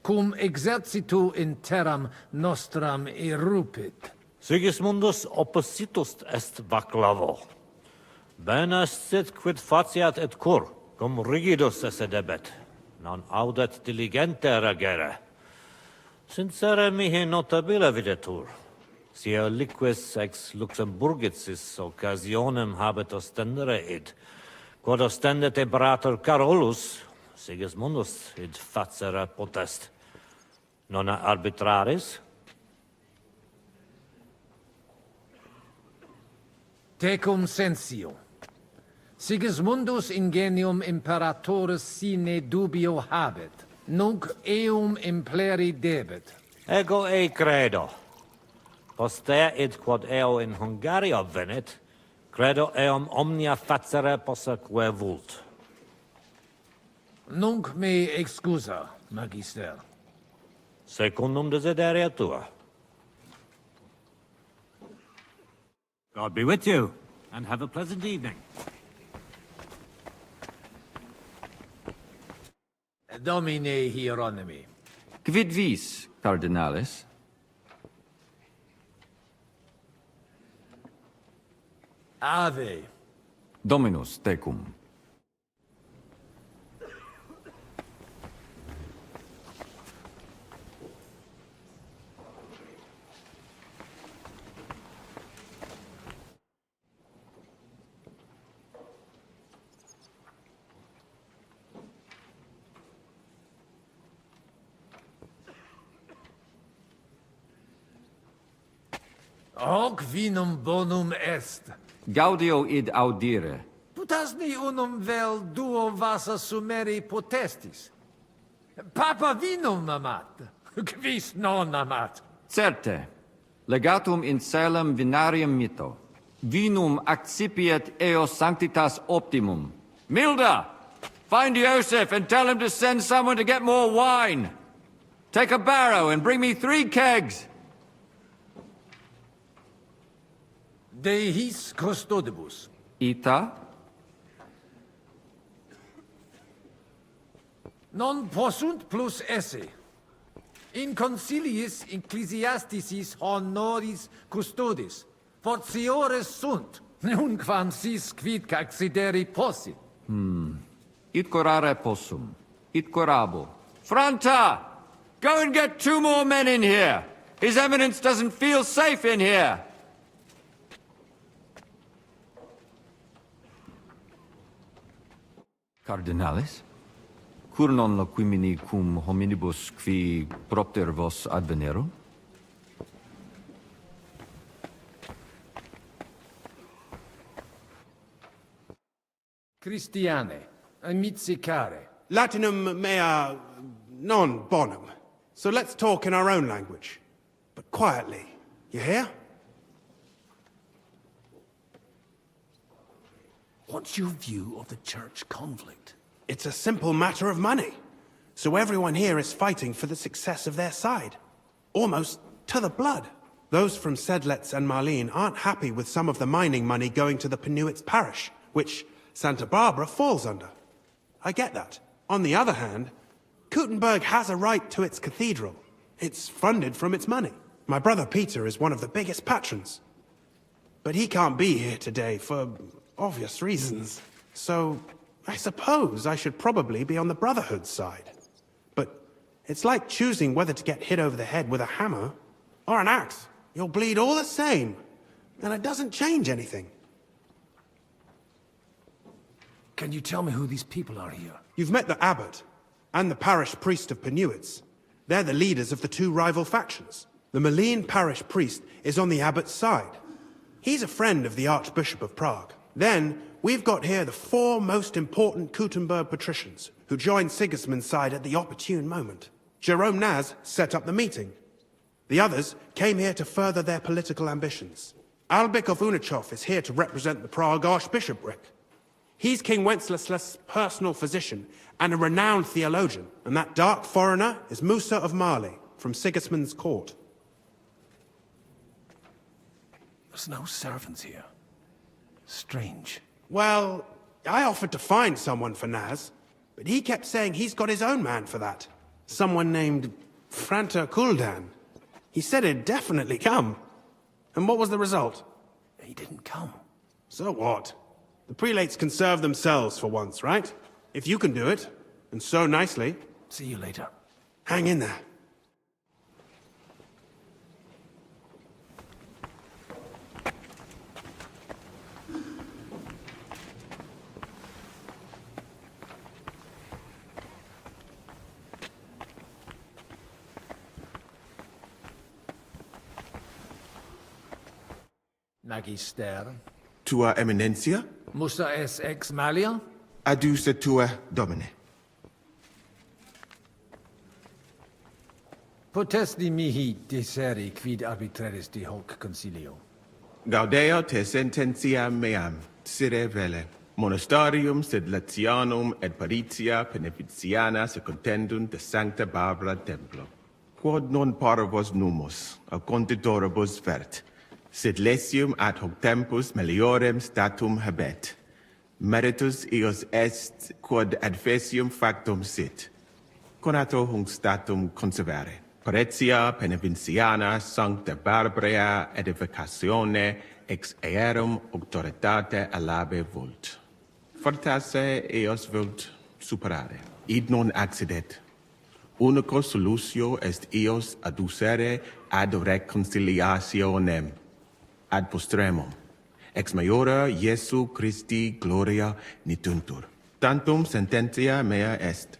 cum exercitu in terram nostram erupit. Sigismundus oppositus est vaclavo. Bene sit quid faciat et cur, cum rigidus esse debet, non audet diligente regere. Sincere mihi notabile videtur, sia liquis ex Luxemburgicis occasionem habet ostendere id, quod ostendet imperator Carolus, Sigismundus id facere potest. Non arbitraris? Tecum censio. Sigismundus ingenium imperatoris sine dubio habet, nunc eum impleri debet. Ego ei credo. Postea id quod eo in Hungaria venit, credo eum omnia facere posseque vult. Nunc me excusa, magister. Secundum desideria tua. God be with you, and have a pleasant evening. Domine Hieronymi. Quid vis, cardinalis? Ave. Dominus tecum. Hoc vinum bonum est. Gaudio id audire. Putasni unum vel duo vasa sumeri potestis. Papa vinum amat, quis non amat. Certe. Legatum in celem vinarium mito. Vinum accipiet eo sanctitas optimum. Milda! Find Joseph and tell him to send someone to get more wine. Take a barrow and bring me 3 kegs. De his custodibus. Ita? Non possunt plus esse. In conciliis ecclesiasticis honoris custodis. Fortiores sunt. Nunquam sis quid accideri possit. It corare possum. It corabo. Franta! Go and get 2 more men in here. His Eminence doesn't feel safe in here. Cardinalis? Cur non loquimini cum hominibus qui propter vos advenerum? Christiane, amicicare. Latinum mea non bonum. So let's talk in our own language. But quietly. You hear? What's your view of the church conflict? It's a simple matter of money. So everyone here is fighting for the success of their side. Almost to the blood. Those from Sedlec and Marlene aren't happy with some of the mining money going to the Penuits parish, which Santa Barbara falls under. I get that. On the other hand, Kuttenberg has a right to its cathedral. It's funded from its money. My brother Peter is one of the biggest patrons. But he can't be here today for obvious reasons. So I suppose I should probably be on the Brotherhood's side. But it's like choosing whether to get hit over the head with a hammer or an axe. You'll bleed all the same, and it doesn't change anything. Can you tell me who these people are here? You've met the abbot and the parish priest of Penuits. They're the leaders of the 2 rival factions. The Malene parish priest is on the abbot's side. He's a friend of the Archbishop of Prague. Then, we've got here the 4 most important Kuttenberg patricians, who joined Sigismund's side at the opportune moment. Jerome Naz set up the meeting. The others came here to further their political ambitions. Albik of Unichov is here to represent the Prague Archbishopric. He's King Wenceslaus' personal physician and a renowned theologian. And that dark foreigner is Musa of Mali, from Sigismund's court. There's no servants here. Strange. Well, I offered to find someone for Naz, but he kept saying he's got his own man for that. Someone named Franta Kuldan. He said he'd definitely come. And what was the result? He didn't come. So what? The prelates can serve themselves for once, right? If you can do it, and so nicely. See you later. Hang in there. Magister. Tua Eminencia? Musa es ex malia? Aduce tua domine. Potesti mihi diseri quid arbitraris de hoc concilio. Gaudeo te sententia meam, sire vele. Monastarium sed Latianum et Paritia Beneficiana secundendunt de Sancta Barbara Templo. Quod non parvos numus, a contitoribus vert, sed lesium ad hoc tempus meliorem statum habet. Meritus eos est quod adfesium factum sit. Conato hunc statum conservare. Paritia Beneficiana Sancta Barbara edificatione ex aerum auctoritate alabe vult. Fortasse eos vult superare. Id non accidet. Unico solutio est eos adducere ad reconciliationem. Ad postremum. Ex maiora Iesu Christi gloria nituntur. Tantum sententia mea est.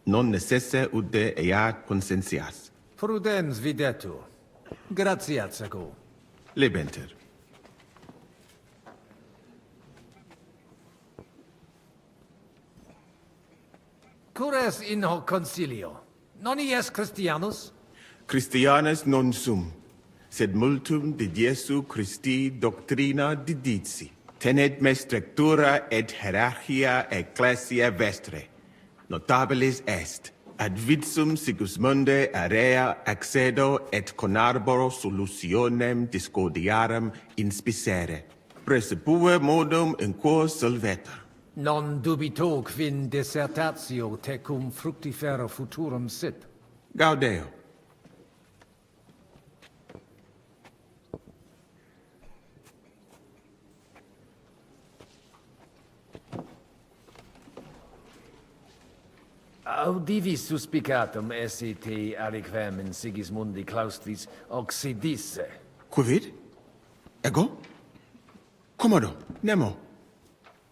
Non necesse ude eat consentias. Prudens videtur. Gratiat seco. Lebenter. Cures in hoc concilio. Non ies Christianus? Christianus non sum, sed multum de Iesu Christi doctrina didici. Tenet me strictura et hierarchia ecclesia vestre. Notabilis est. Ad vitsum Sigismunde area accedo et con arboro solutionem discordiarem inspicere. Precipue modum in quo solvetur. Non dubito quin dissertatio tecum fructifera futurum sit. Gaudeo. Audivi suspicatum esse te aliquem in Sigismundi claustris occidisse. Quid? Ego? Commodo, nemo.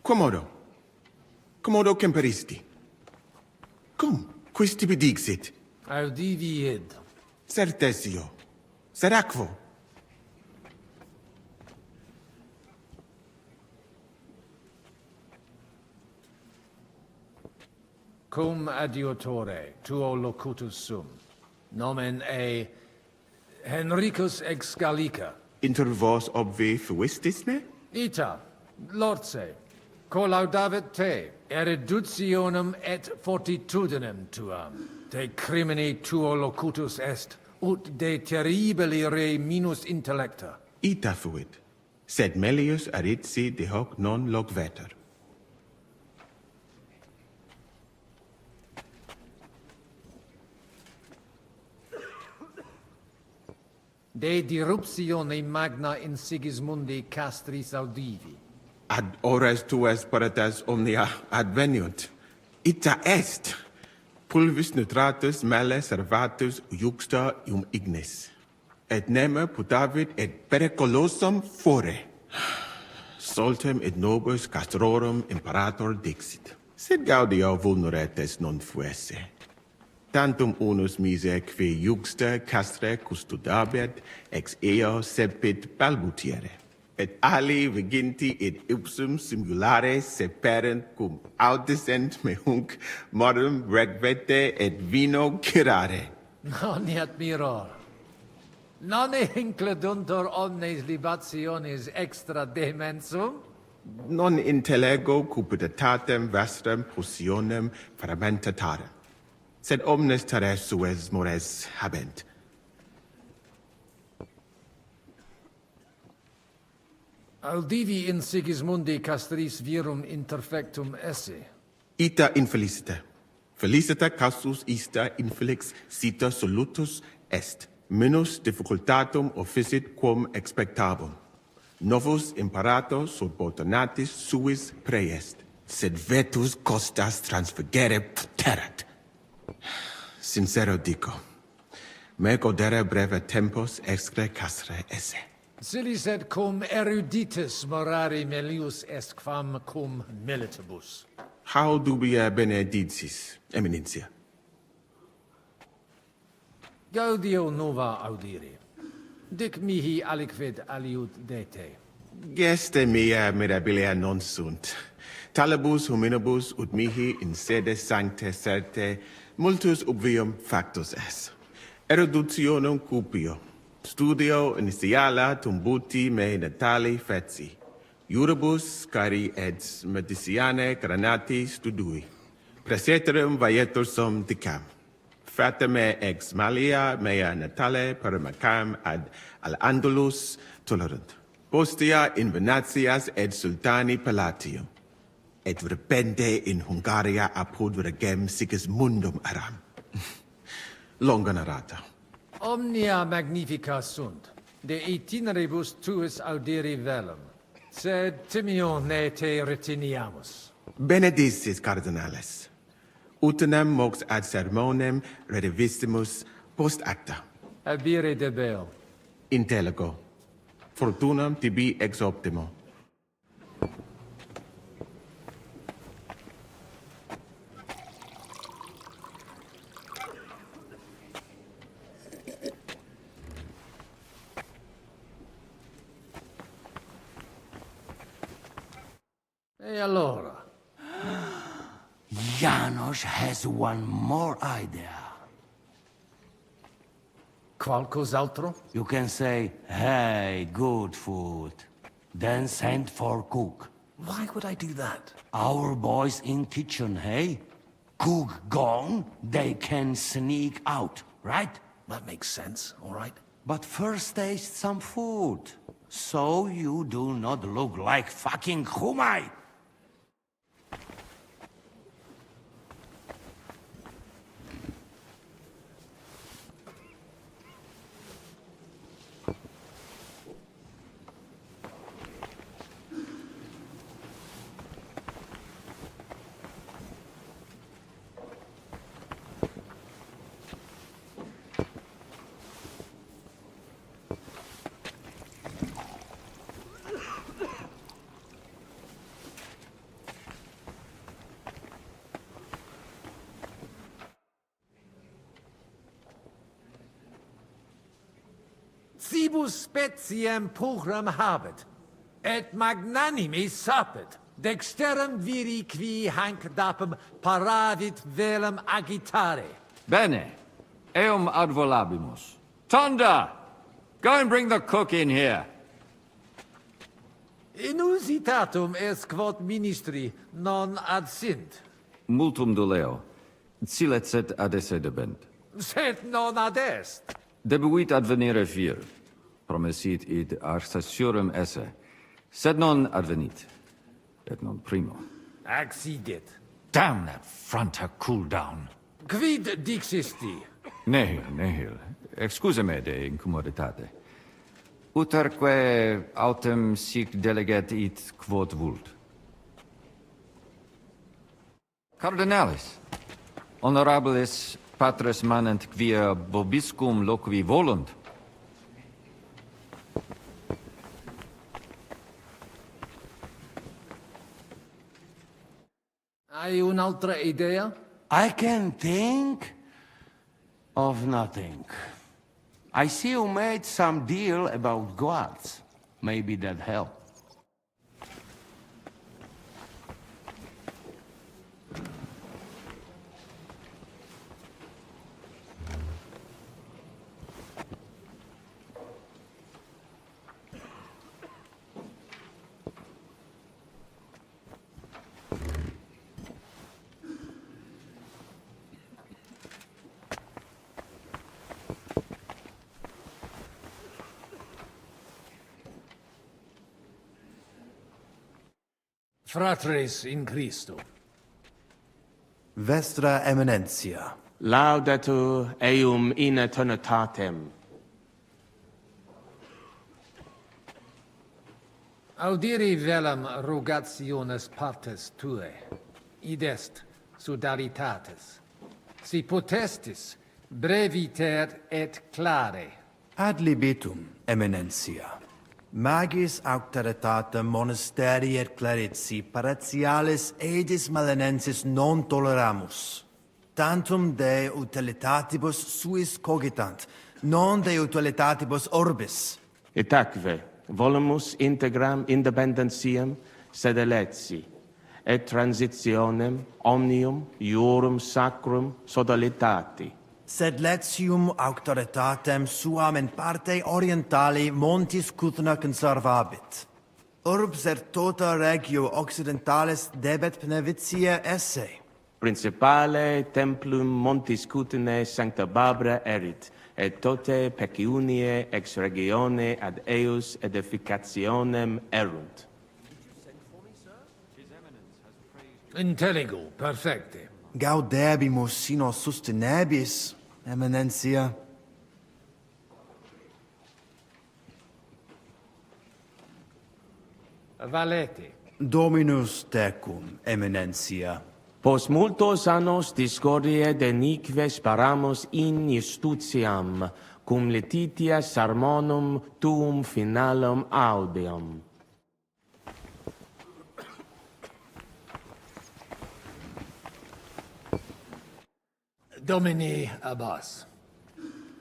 Commodo. Commodo temperisti. Cum, quis tibi dixit? Audivi id. Certesio. Seracvo. Cum adiutore tuo locutus sum. Nomen Henricus ex Gallica. Inter vos obvi fuistisne? Ita, Lorce, collaudavit te, eruditionem et fortitudinem tuam. De crimine tuo locutus est, ut de terribili re minus intellecta. Ita fuit, sed melius aritsi de hoc non logvetur. De diruptione magna in Sigismundi castris audivi. Ad ores tuas paratas omnia adveniunt. Ita est. Pulvis nutratus male servatus juxta ignis. Et neme putavit et periculosum fore. Soltem et nobis castrorum imperator dixit. Sed gaudio vulneretes non fuesse. Tantum unus mise qui juxta castre custodabit ex eo sepit balbutiere. Et ali viginti et ipsum simulare seperent cum audisent me hunc modum regvete et vino curare. Non admiror. Non incleduntur omnes libationes extra demensum? Non intellego cupiditatem vestram potionem fermentatarem. Sed omnes terres sues mores habent. Audivi in Sigismundi castris virum interfectum esse. Ita infelicite. Felicita casus ista infelix cita solutus est, minus difficultatum officit quum expectabum. Novus imperator subordonatis suis preest, sed vetus costas transfigere puterat. Sincero dico, me godere breve tempus excre castre esse. Silis et cum eruditus morari melius est quam cum militibus. How dubia benedictis, eminencia? Gaudio nova audiri. Dic mihi aliquid aliud dete. Geste mea mirabilia non sunt. Talibus hominibus ut mihi in sede sancte certe multus obvium factus es. Eruditionum cupio. Studio initiala tumbuti me natali feci. Juribus cari et mediciane granati studui. Preseterum vaietur sum dicam. Frateme ex malia mea natale paramacam ad al Andalus tolerunt. Postea in Venatias et sultani palatium. Et repente in Hungaria apud regem Sigismundum aram. Longa narrata. Omnia magnifica sunt, de itineribus tuus audiri velum, sed timio ne te retiniamus. Benedicis cardinales. Utinam mox ad sermonem redivistimus post acta. Abire debeo. Intellego. Fortunam tibi ex optimo. E allora? Janos has one more idea. Qualcos'altro? You can say, hey, good food. Then send for cook. Why would I do that? Our boys in kitchen, hey? Cook gone, they can sneak out, right? That makes sense, all right. But first taste some food. So you do not look like fucking Humai. Cibus speciem puram habet, et magnanimis sapet, dexterum viri qui hanc dapum paravit velum agitare. Bene, eum ad volabimus. Tonda! Go and bring the cook in here. Inusitatum est quod ministri non ad sint. Multum doleo. Silecet ad esse debent. Sed non ad est. Debuit advenire vir. Promesit id arsaciorem esse. Sed non advenit. Et non primo. Accidit. Damn that front her cool down. Quid dixisti? Nihil, nihil. Excuse me de incommoditate. Uterque autem sic deleget it quod vult. Cardinalis, honorabilis patres manent quia vobiscum loqui volunt. Hai un'altra idea? I can think of nothing. I see you made some deal about guards. Maybe that helped. Fratres in Christo. Vestra Eminentia. Laudetur eum in eternitatem. Audiri velum rogationes partes tue, id est sodalitatis. Si potestis, breviter et clare. Ad libitum, Eminentia. Magis auctoritatem monasteri et clerici paratialis edis malinensis non toleramus. Tantum de utilitatibus suis cogitant, non de utilitatibus orbis. Et acve, volumus integram independentiam sedeletsi, et transitionem omnium iurum sacrum sodalitati. Sed letium auctoritatem suam in parte orientali montis Cuthna conservabit. Urbs et tota regio occidentalis debet beneficia esse. Principale templum montis Cuthnae Sancta Barbara erit, et tote peciunie ex regione ad eius edificationem erunt. Intelligo, perfecte. Gaudebimus sino sustenebis, Eminentia. Valete. Dominus tecum, Eminentia. Post multos annos discordie denique sparamus in justitiam, cum letitia sermonum tuum finalum audium. Domini Abbas.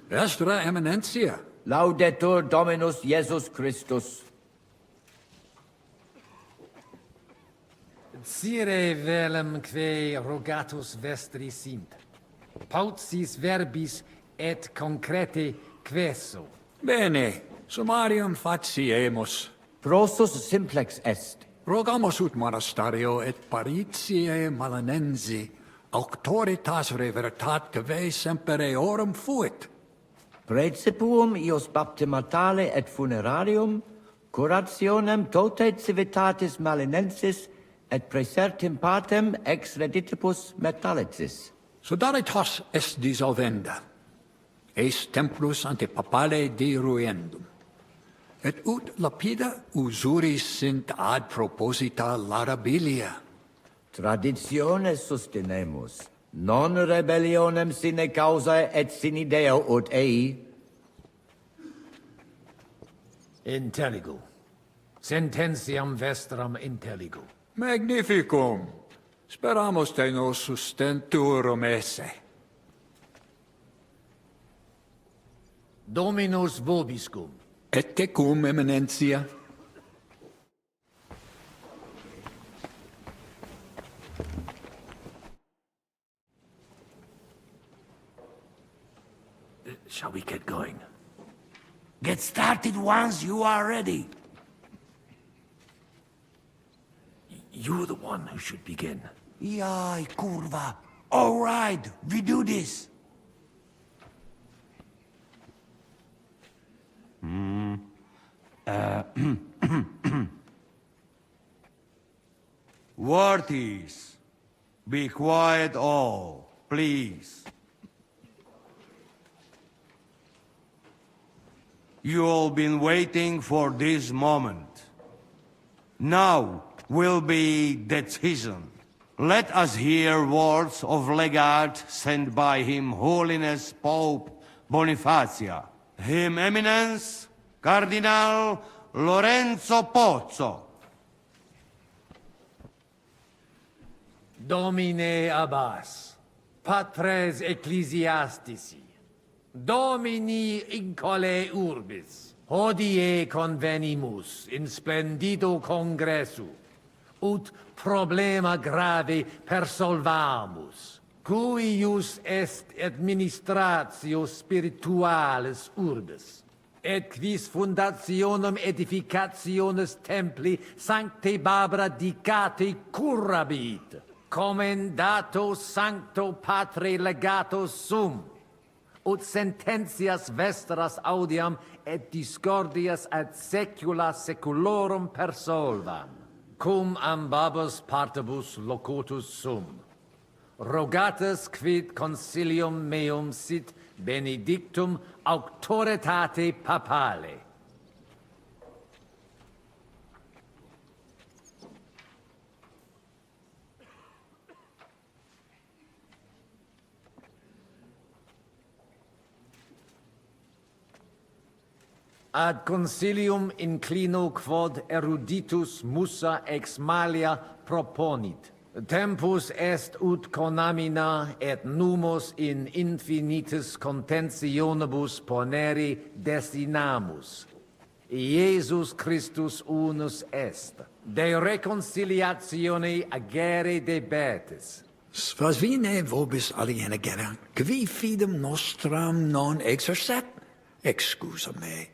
Vestra Eminentia. Laudetur Dominus Jesus Christus. Sire velum que rogatus vestri sint. Paucis verbis et concrete queso. Bene, summarium faciemus. Prosus simplex est. Rogamus ut monasterio et paritiae malanensi auctoritas revertat que semper eorum fuit. Praecipuum ius baptimatale et funerarium, curationem tote civitatis malinensis et praesertim patem ex reditibus metallicis. Sodalitas est dissolvenda, eis templus ante papale deruendum, et ut lapida usuris sint ad proposita larabilia. Traditiones sustenemus, non rebellionem sine causa et sine Deo ut ei. Intelligo. Sententiam vestram intelligo. Magnificum. Speramus te nos sustenturum esse. Dominus vobiscum. Et tecum, Eminentia. Shall we get going? Get started once you are ready. You're the one who should begin. Yai, kurva. All right, we do this. Worthies, be quiet all, please. You all been waiting for this moment. Now will be decision. Let us hear words of legate sent by Him Holiness Pope Bonifacia, Him Eminence Cardinal Lorenzo Pozzo. Domine Abbas, patres ecclesiastici, Domini incole urbis, hodie convenimus in splendido congressu, ut problema grave persolvamus, cuius est administratio spiritualis urbis, et quis fundationem edificationes templi Sancte Barbara dicate currabit, commendato Sancto Patre legato sum, ut sententias vestras audiam et discordias ad saecula saeculorum persolvam, cum ambabus partibus locutus sum. rogatus quid consilium meum sit benedictum auctoritate papale. Ad consilium inclino quod eruditus musa ex malia proponit. Tempus est ut conamina et numos in infinitus contentionibus poneri destinamus. Iesus Christus unus est. De reconciliatione agere debetis. Svasvine vobis aliena gera, qui fidem nostram non exercet, excusa me,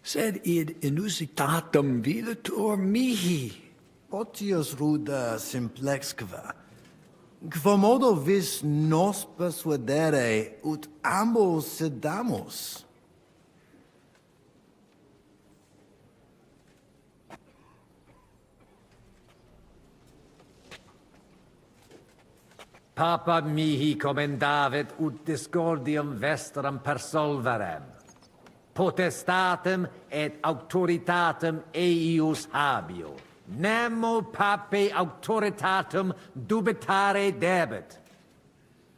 sed id inusitatum videtur mihi. Potius ruda simplexque, quomodo vis nos persuadere ut ambos sedamus. Papa mihi commendavit ut discordium vestram persolverem. Potestatem et auctoritatem eius habio. Nemo pape auctoritatem dubitare debet.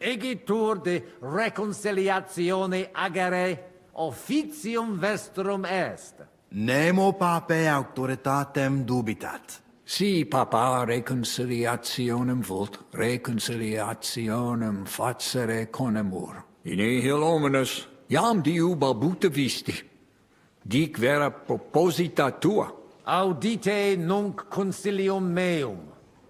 Egitur de reconciliatione agere officium vestrum est. Nemo pape auctoritatem dubitat. Si papa reconciliationem vult, reconciliationem facere conemur. In nihil hominus, iam diu balbuta visti. Dic vera proposita tua. Audite nunc consilium meum,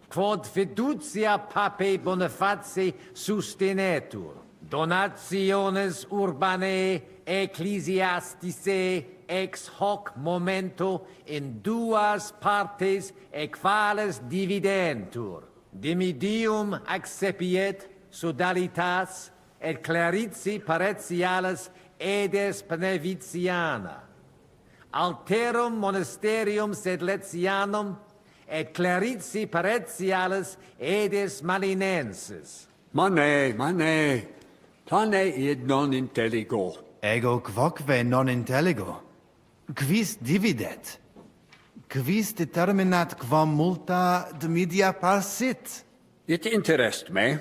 quod fiducia pape Boniface sustenetur, donationes urbanae ecclesiasticae ex hoc momento in duas partes equales dividentur, dimidium accepiet sodalitas et clarici paretialis edes Beneviciana. Alterum monasterium Sedletianum et clarici paretialis edes Malinensis. Mane, tane id non intelligo. Ego quoque non intelligo. Quis dividet? Quis determinat quam multa dimidia parsit? It interest me.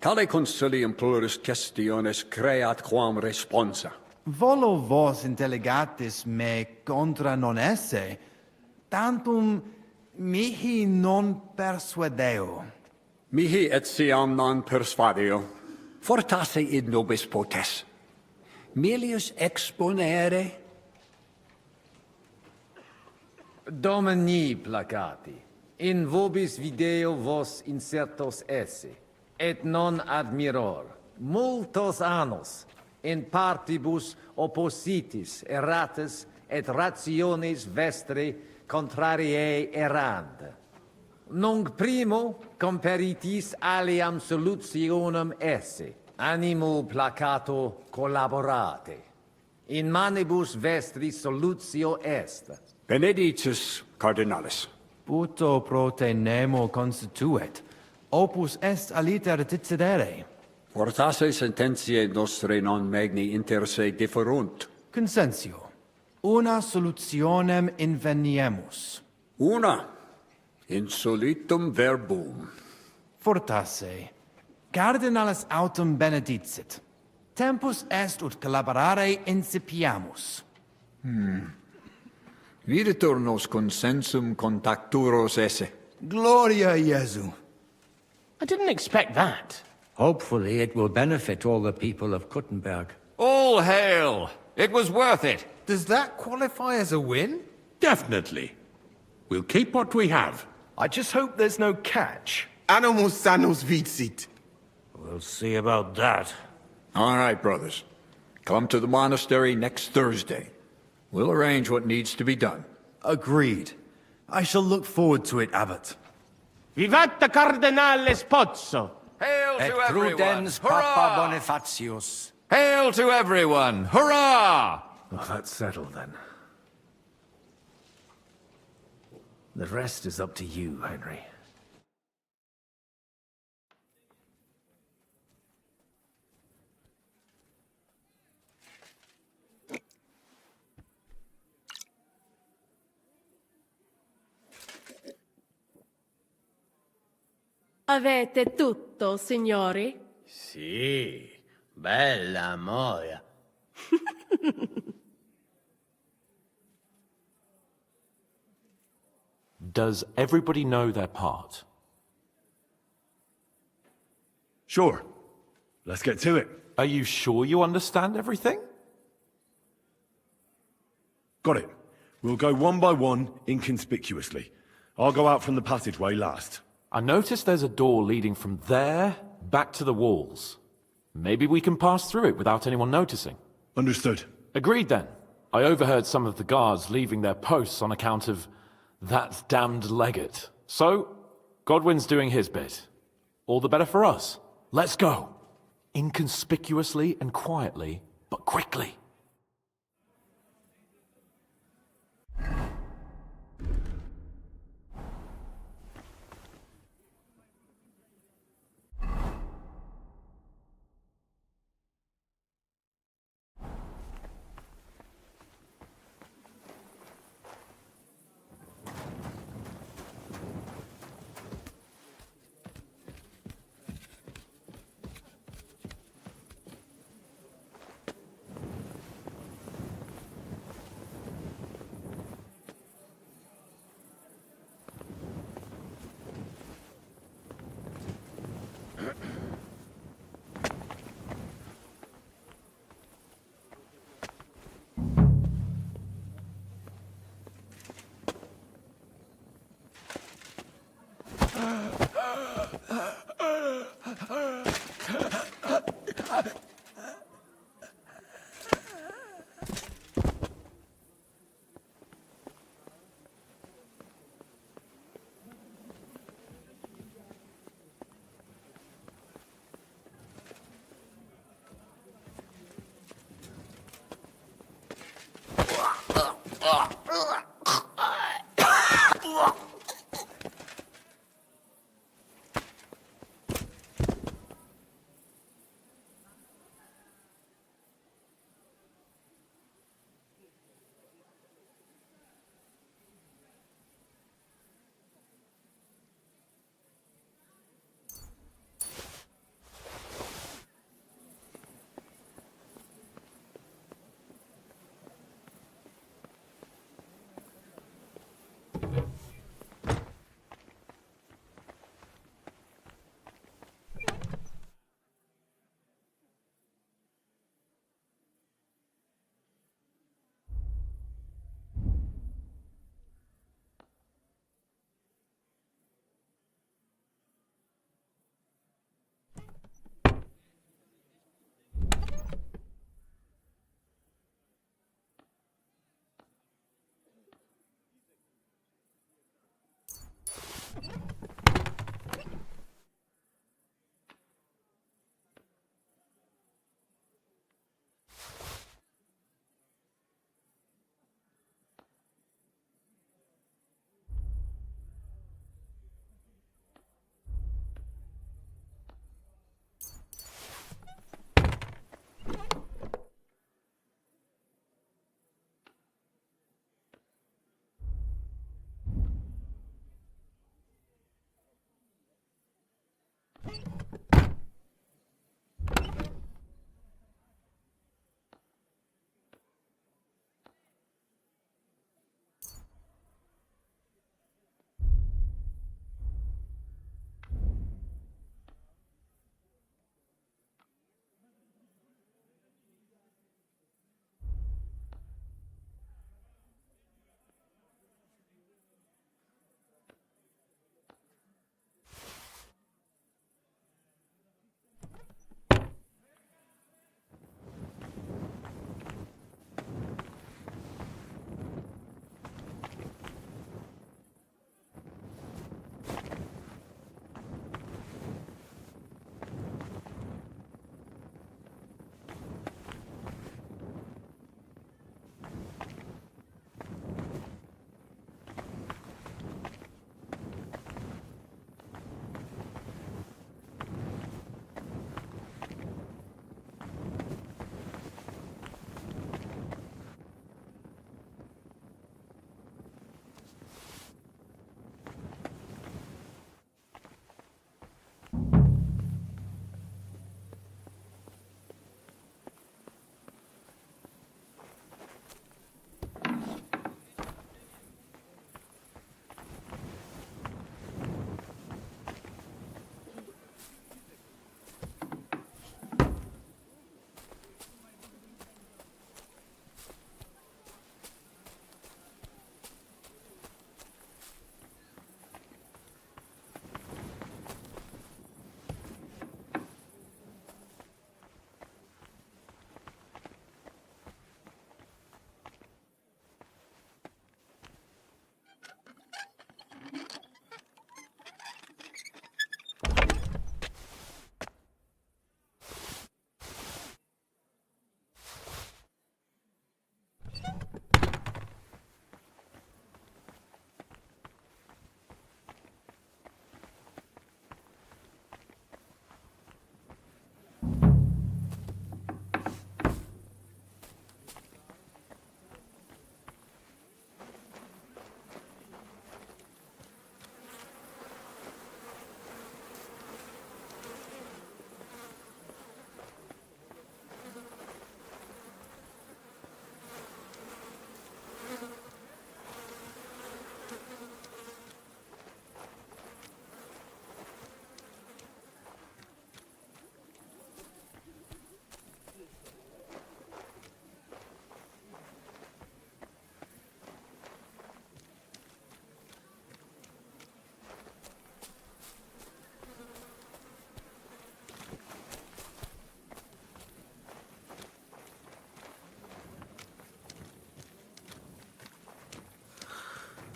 Tale consilium plurus questiones creat quam responsa. Volo vos intelligatis me contra non esse, tantum mihi non persuadeo. Mihi etiam non persuadeo. Fortasse id nobis potes. Melius exponere. Domini placati, in vobis video vos insertos esse, et non admiror, multos annos, in partibus oppositis erratis et rationes vestre contrariae errand. Nunc primo comperitis aliam solutionem esse, animo placato collaborate. In manibus vestris solutio est. Benedictus cardinalis. Puto prote nemo constituet, opus est aliter decidere. Fortasse sententiae nostre non magni inter se differunt. Consensio. Una solutionem inveniemus. Una. Insolitum verbum. Fortasse. Cardinalis autem benedicit. Tempus est ut collaborare incipiamus. Videtur nos consensum contacturos esse. Gloria Iesu. I didn't expect that. Hopefully it will benefit all the people of Kuttenberg. All hail! It was worth it. Does that qualify as a win? Definitely. We'll keep what we have. I just hope there's no catch. Animus sanus vicit. We'll see about that. All right, brothers. Come to the monastery next Thursday. We'll arrange what needs to be done. Agreed. I shall look forward to it, Abbot. Vivat the Cardinale Spozzo! Hail Et to everyone! prudens Hurrah! Papa Bonifatius. Hail to everyone! Hurrah! Well, that's settled then. The rest is up to you, Henry. Avete tutto, signori? Sì, bella moia. Does everybody know their part? Sure. Let's get to it. Are you sure you understand everything? Got it. We'll go one by one, inconspicuously. I'll go out from the passageway last. I noticed there's a door leading from there back to the walls. Maybe we can pass through it without anyone noticing. Understood. Agreed then. I overheard some of the guards leaving their posts on account of that damned legate. So, Godwin's doing his bit. All the better for us. Let's go. Inconspicuously and quietly, but quickly.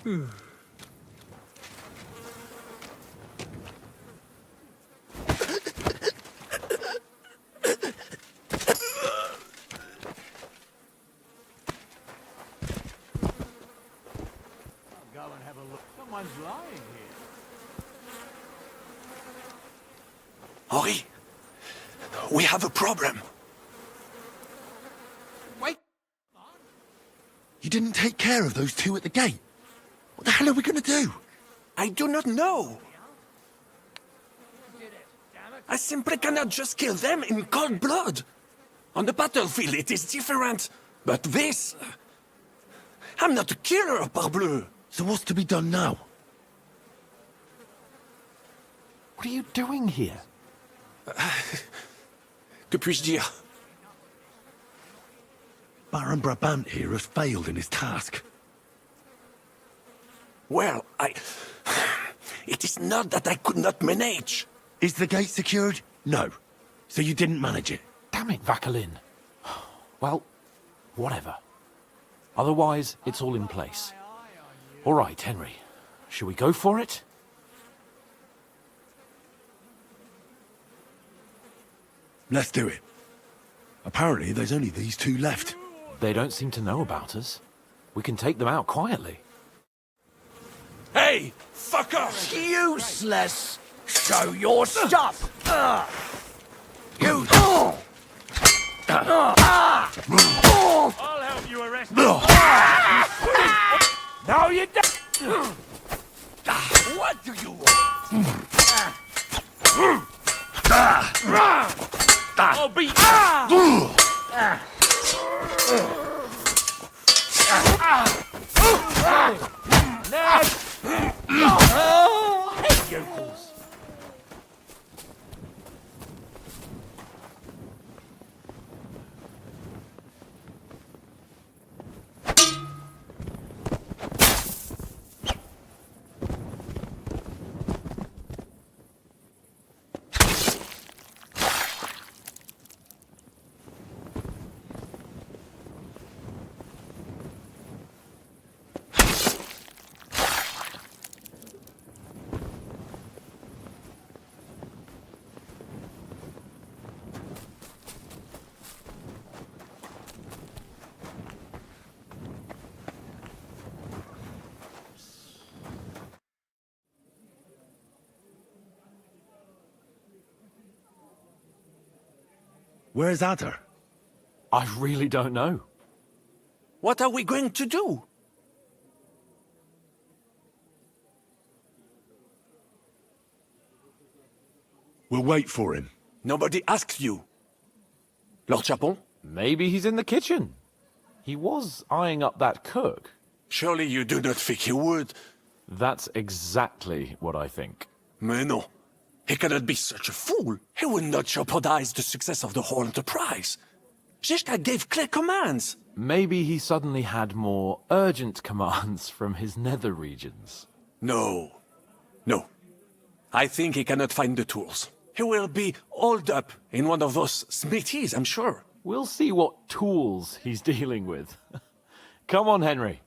Someone's lying here. Henri, we have a problem. Wait! You didn't take care of those two at the gate. What the hell are we going to do? I do not know. I simply cannot just kill them in cold blood. On the battlefield it is different, but this... I'm not a killer, parbleu. So what's to be done now? What are you doing here? Que puis-je dire? Baron Brabant here has failed in his task. Well, it is not that I could not manage. Is the gate secured? No. So you didn't manage it? Damn it, Vacalin. Well, whatever. Otherwise, it's all in place. All right, Henry. Shall we go for it? Let's do it. Apparently, there's only these two left. They don't seem to know about us. We can take them out quietly. Hey, fucker! Useless! Show your stuff! You... I'll help you arrest him. Now you're dead! What do you want? I'll beat you. Hey, yokels! Where's Adder? I really don't know. What are we going to do? We'll wait for him. Nobody asks you. Lord Capon? Maybe he's in the kitchen. He was eyeing up that cook. Surely you do not think he would. That's exactly what I think. Mais non. He cannot be such a fool. He will not jeopardize the success of the whole enterprise. Zizka gave clear commands. Maybe he suddenly had more urgent commands from his nether regions. No. No. I think he cannot find the tools. He will be holed up in one of those smithies, I'm sure. We'll see what tools he's dealing with. Come on, Henry.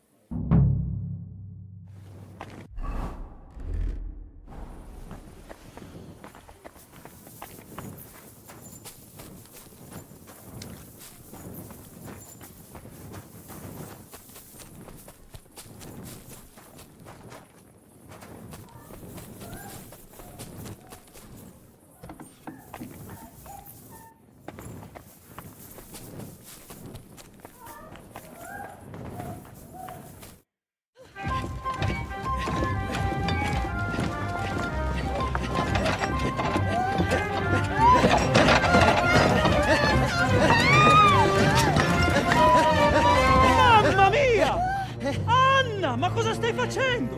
Ma cosa stai facendo?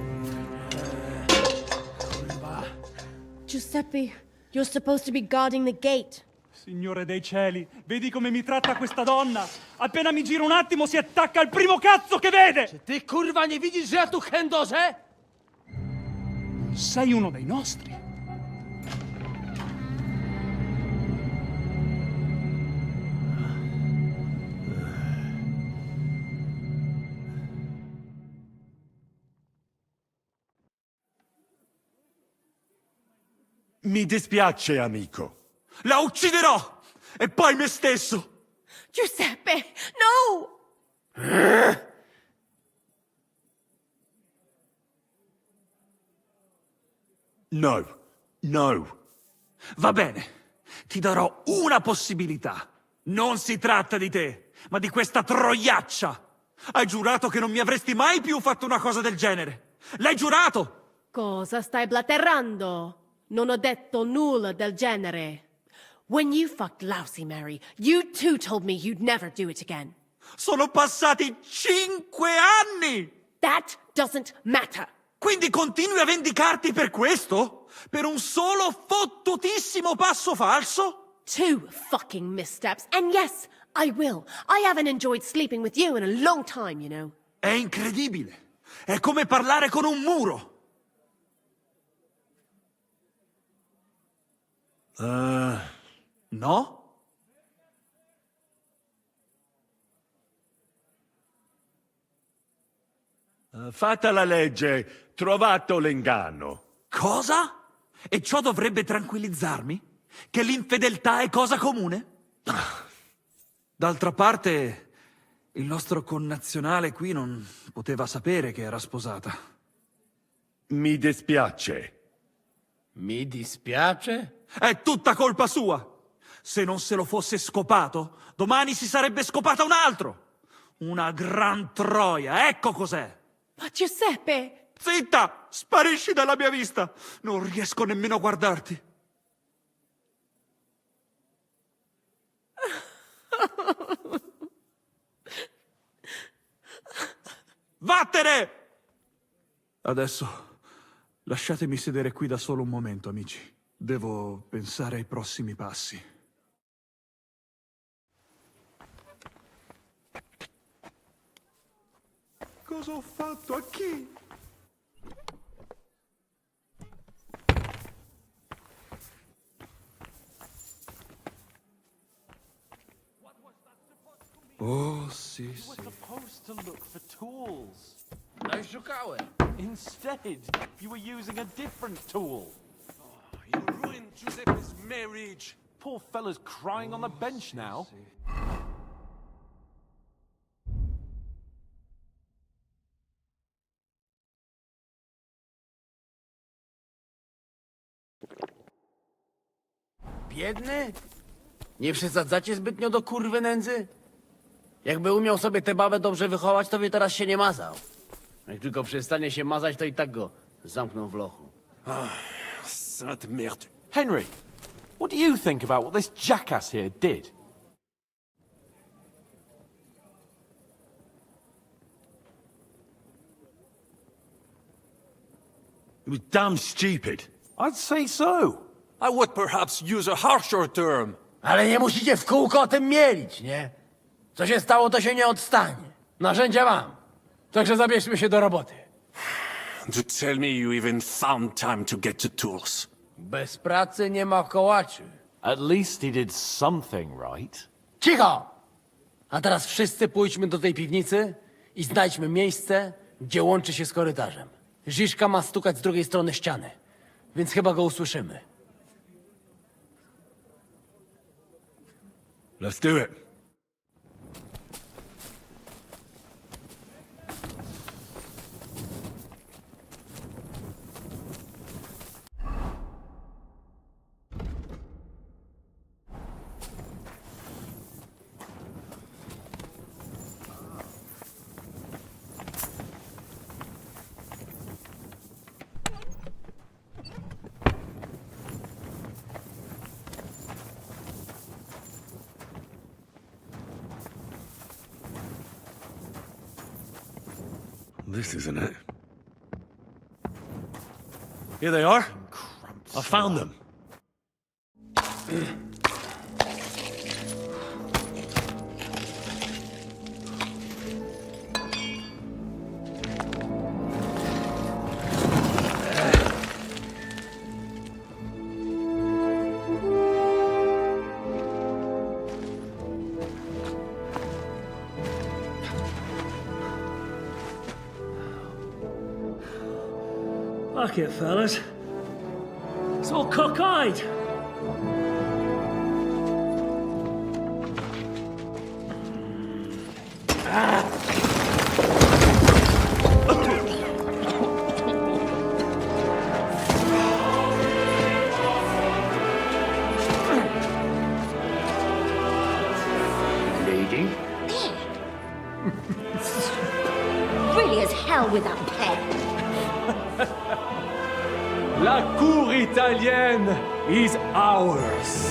Giuseppe, you're supposed to be guarding the gate. Signore dei cieli, vedi come mi tratta questa donna? Appena mi giro un attimo si attacca al primo cazzo che vede! Czy ty, kurwa, nie widzisz, że ja tu chędożę? Sei uno dei nostri. Mi dispiace, amico. La ucciderò! E poi me stesso! Giuseppe, no! No. No. Va bene, ti darò una possibilità. Non si tratta di te, ma di questa troiaccia. Hai giurato che non mi avresti mai più fatto una cosa del genere. L'hai giurato! Cosa stai blaterando? Non ho detto nulla del genere. When you fucked Lousy Mary, you too told me you'd never do it again. Sono passati 5 anni! That doesn't matter. Quindi continui a vendicarti per questo? Per un solo fottutissimo passo falso? 2 fucking missteps, and yes, I will. I haven't enjoyed sleeping with you in a long time, you know. È incredibile. È come parlare con un muro. No? Fatta la legge, trovato l'inganno. Cosa? E ciò dovrebbe tranquillizzarmi? Che l'infedeltà è cosa comune? D'altra parte, il nostro connazionale qui non poteva sapere che era sposata. Mi dispiace. Mi dispiace? È tutta colpa sua! Se non se lo fosse scopato, domani si sarebbe scopata un altro! Una gran troia, ecco cos'è! Ma Giuseppe! Zitta! Sparisci dalla mia vista! Non riesco nemmeno a guardarti. Vattene! Adesso lasciatemi sedere qui da solo un momento, amici. Devo pensare ai prossimi passi. Cosa ho fatto a chi? Oh, sì, sì. Supposed to look for tools. L'hai szukałem. Instead, you were using a different tool. You ruined Giuseppe's marriage. Poor fella's crying on the bench now. Biedny? Nie przesadzacie zbytnio do kurwy nędzy? Jakby umiał sobie tę babę dobrze wychować, to by teraz się nie mazał. Jak tylko przestanie się mazać, to i tak go zamkną w lochu. Sainte merde. Henry, what do you think about what this jackass here did? It was damn stupid. I'd say so. I would perhaps use a harsher term. Ale nie musicie w kółko o tym mielić, nie? Co się stało, to się nie odstanie. Narzędzia mam. Także zabierzmy się do roboty. To tell me you even found time to get the tools. Bez pracy nie ma kołaczy. At least he did something right. Cicho! A teraz wszyscy pójdźmy do tej piwnicy i znajdźmy miejsce, gdzie łączy się z korytarzem. Ziszka ma stukać z drugiej strony ściany, więc chyba go usłyszymy. Let's do it. This isn't it. Here they are. I found them. Fuck it, fellas. So cockeyed. Bleeding? Really as hell with that pen. La cour italienne is ours.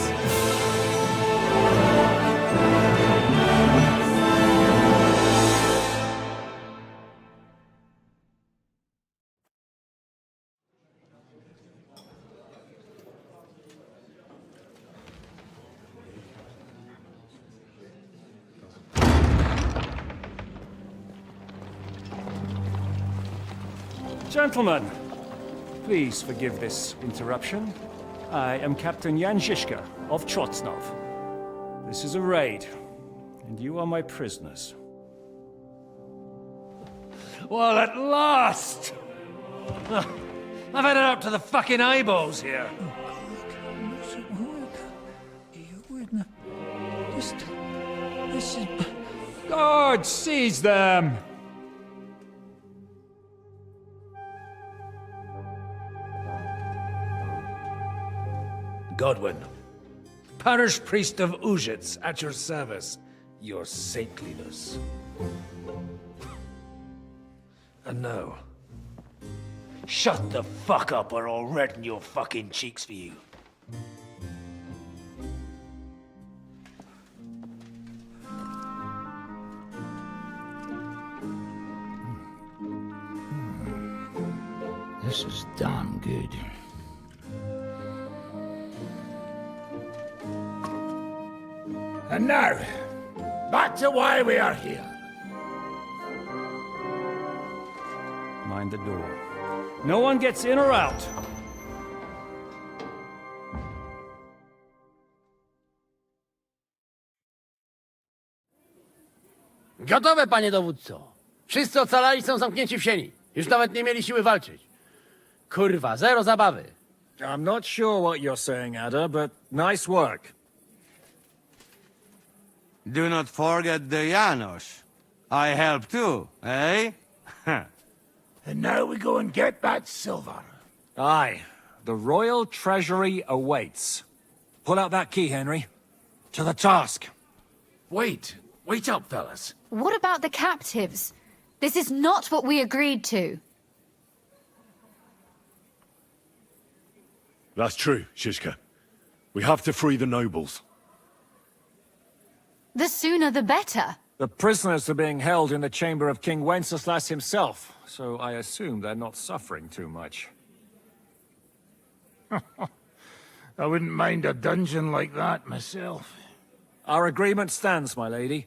Gentlemen, please forgive this interruption. I am Captain Jan Žižka of Trocnov. This is a raid, and you are my prisoners. Well, at last! I've had it up to the fucking eyeballs here. This is... God, seize them! Godwin, parish priest of Ujits, at your service, your saintliness. And now, shut the fuck up or I'll redden your fucking cheeks for you. This is damn good. And now, back to why we are here. Mind the door. No one gets in or out. Gotowe, panie dowódco. Wszyscy ocalali są zamknięci w sieni. Już nawet nie mieli siły walczyć. Kurwa, zero zabawy. I'm not sure what you're saying, Ada, but nice work. Do not forget the Janos. I help too, eh? And now we go and get that silver. Aye, the royal treasury awaits. Pull out that key, Henry. To the task. Wait up, fellas. What about the captives? This is not what we agreed to. That's true, Žižka. We have to free the nobles. The sooner the better. The prisoners are being held in the chamber of King Wenceslaus himself, so I assume they're not suffering too much. I wouldn't mind a dungeon like that myself. Our agreement stands, my lady.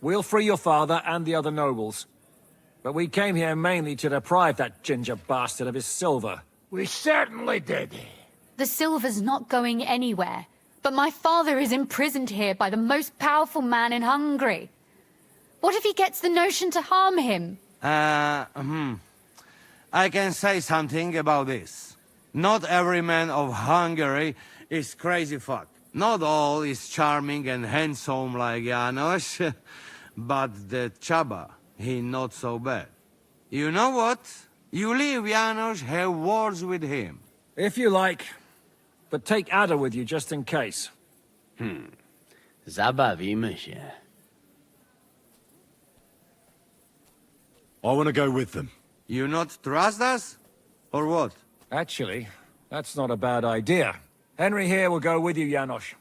We'll free your father and the other nobles. But we came here mainly to deprive that ginger bastard of his silver. We certainly did. The silver's not going anywhere. But my father is imprisoned here by the most powerful man in Hungary. What if he gets the notion to harm him? I can say something about this. Not every man of Hungary is crazy fuck. Not all is charming and handsome like Janos, but the Chaba, he not so bad. You know what? You leave Janos, have words with him. If you like. But take Ada with you just in case. Zabawimy się. I want to go with them. You not trust us? Or what? Actually, that's not a bad idea. Henry here will go with you, Janos.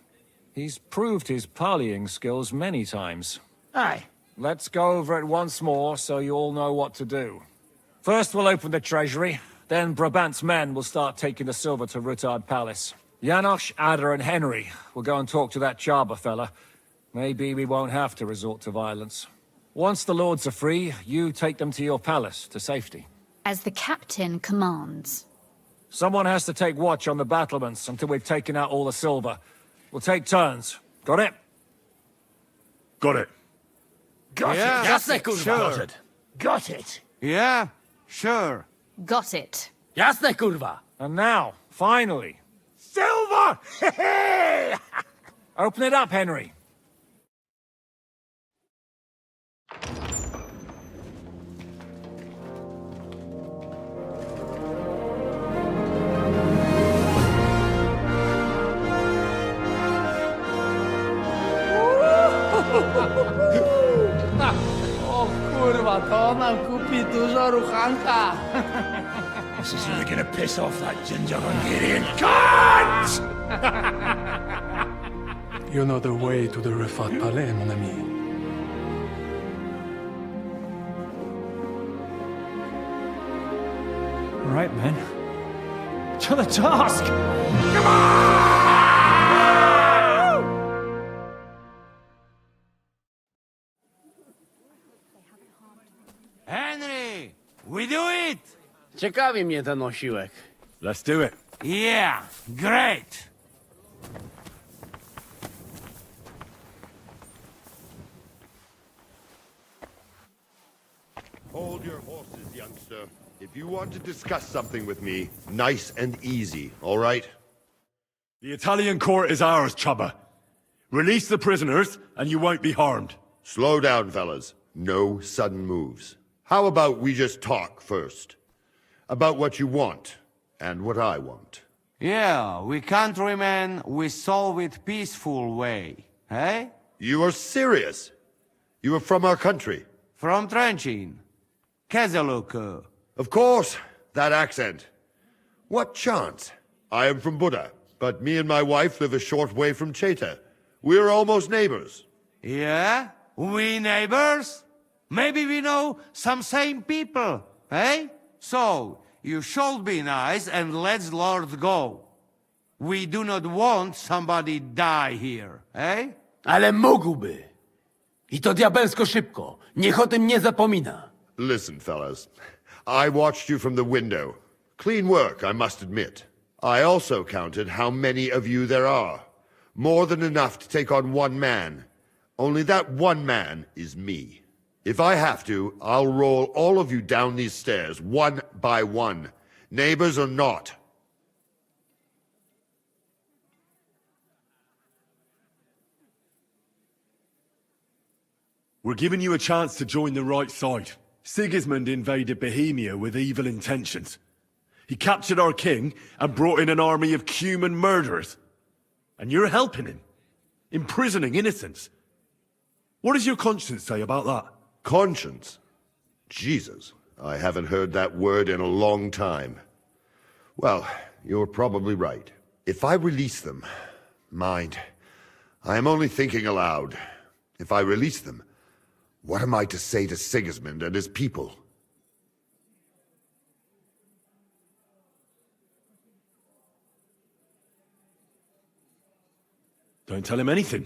He's proved his parleying skills many times. Aye. Let's go over it once more so you all know what to do. First we'll open the treasury, then Brabant's men will start taking the silver to Rattay Palace. Janos, Ada and Henry will go and talk to that Chaba fella. Maybe we won't have to resort to violence. Once the lords are free, you take them to your palace to safety. As the captain commands. Someone has to take watch on the battlements until we've taken out all the silver. We'll take turns. Got it? Got it. Got Yeah, it. Jasne, kurwa. sure. Got it. Yeah, sure. Got it. Jasne, kurwa. And now, finally, door! Open it up, Henry. O kurwa, to nam kupi dużo ruchanka. This is really gonna piss off that ginger Hungarian cunt! You know the way to the Refat Palais, mon ami. All right, men. To the task! Come on! Henry, we do it! Ciekawi mnie ten osiłek. Let's do it. Yeah, great! Hold your horses, youngster. If you want to discuss something with me, nice and easy, all right? The Italian court is ours, Chubba. Release the prisoners, and you won't be harmed. Slow down, fellas. No sudden moves. How about we just talk first? About what you want, and what I want. Yeah, we countrymen, we solve it peaceful way, eh? You are serious? You are from our country? From Trenchin. Kezeluk. Of course, that accent. What chance? I am from Buda, but me and my wife live a short way from Cheta. We're almost neighbors. Yeah? We neighbors? Maybe we know some same people, eh? So, you should be nice and let's Lord go. We do not want somebody die here, eh? Ale mógłby. I to diabelsko szybko. Niech o tym nie zapomina. Listen, fellas. I watched you from the window. Clean work, I must admit. I also counted how many of you there are. More than enough to take on one man. Only that one man is me. If I have to, I'll roll all of you down these stairs, one by one. Neighbors or not. We're giving you a chance to join the right side. Sigismund invaded Bohemia with evil intentions. He captured our king and brought in an army of human murderers. And you're helping him, imprisoning innocents. What does your conscience say about that? Conscience? Jesus, I haven't heard that word in a long time. Well, you're probably right. If I release them, mind, I am only thinking aloud. If I release them, what am I to say to Sigismund and his people? Don't tell him anything.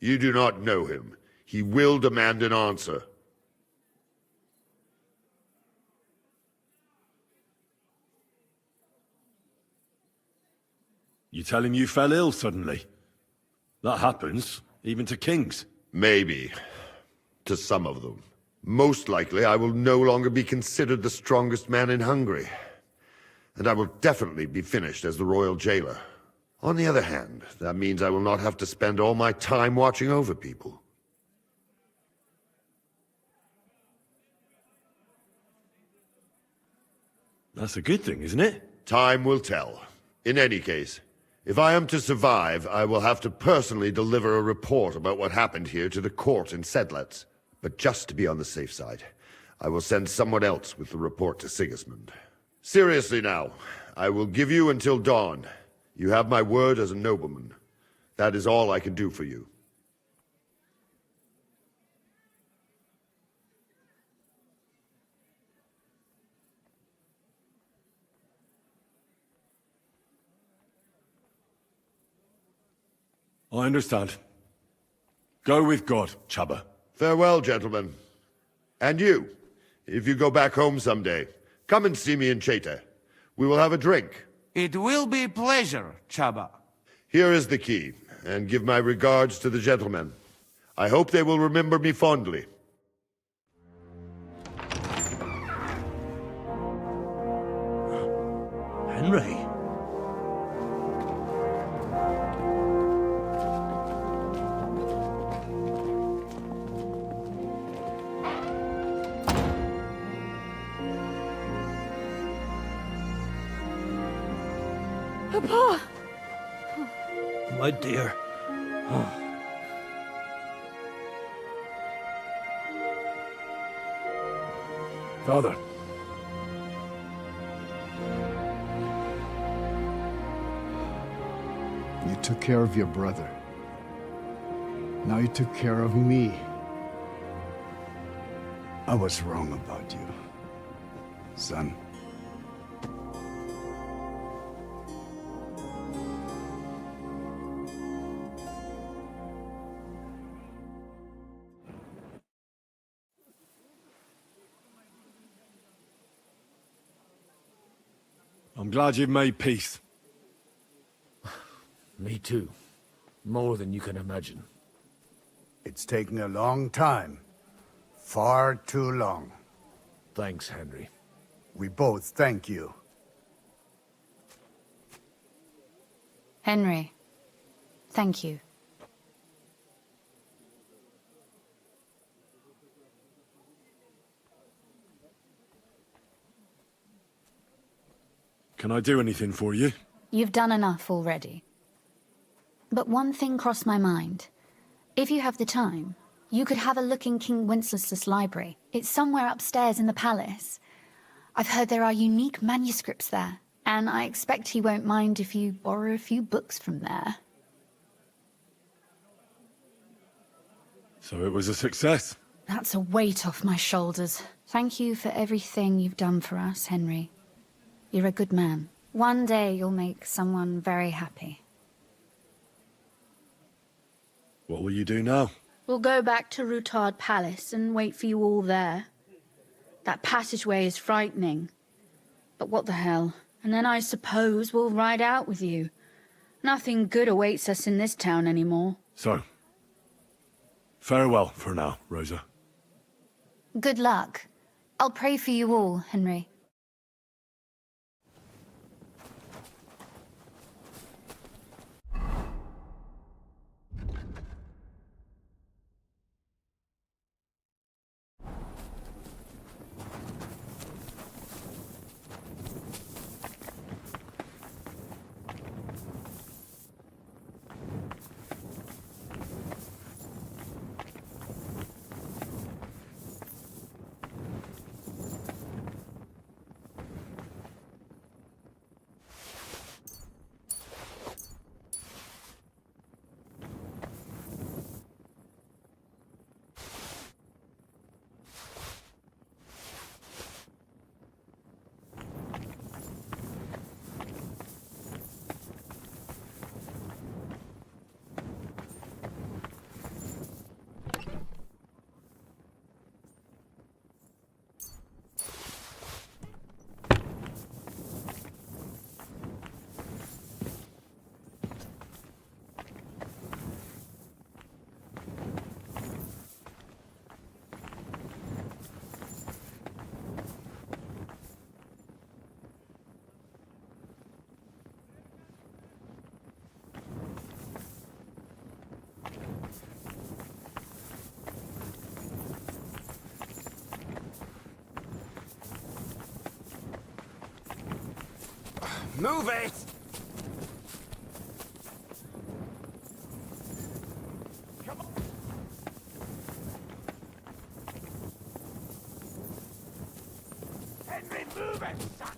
You do not know him. He will demand an answer. You tell him you fell ill suddenly. That happens, even to kings. Maybe. To some of them. Most likely, I will no longer be considered the strongest man in Hungary. And I will definitely be finished as the royal jailer. On the other hand, that means I will not have to spend all my time watching over people. That's a good thing, isn't it? Time will tell. In any case, if I am to survive, I will have to personally deliver a report about what happened here to the court in Sedlec. But just to be on the safe side, I will send someone else with the report to Sigismund. Seriously now, I will give you until dawn. You have my word as a nobleman. That is all I can do for you. I understand. Go with God, Chubba. Farewell, gentlemen. And you, if you go back home someday, come and see me in Cheta. We will have a drink. It will be a pleasure, Chubba. Here is the key, and give my regards to the gentlemen. I hope they will remember me fondly. Henry? Papa! My dear. Father. You took care of your brother. Now you took care of me. I was wrong about you, son. I'm glad you've made peace. Me too. More than you can imagine. It's taken a long time. Far too long. Thanks, Henry. We both thank you. Henry, thank you. Can I do anything for you? You've done enough already. But one thing crossed my mind. If you have the time, you could have a look in King Wenceslaus' library. It's somewhere upstairs in the palace. I've heard there are unique manuscripts there, and I expect he won't mind if you borrow a few books from there. So it was a success? That's a weight off my shoulders. Thank you for everything you've done for us, Henry. You're a good man. One day you'll make someone very happy. What will you do now? We'll go back to Rattay Palace and wait for you all there. That passageway is frightening. But what the hell? And then I suppose we'll ride out with you. Nothing good awaits us in this town anymore. So, farewell for now, Rosa. Good luck. I'll pray for you all, Henry. Move it! Henry, move it, sucker!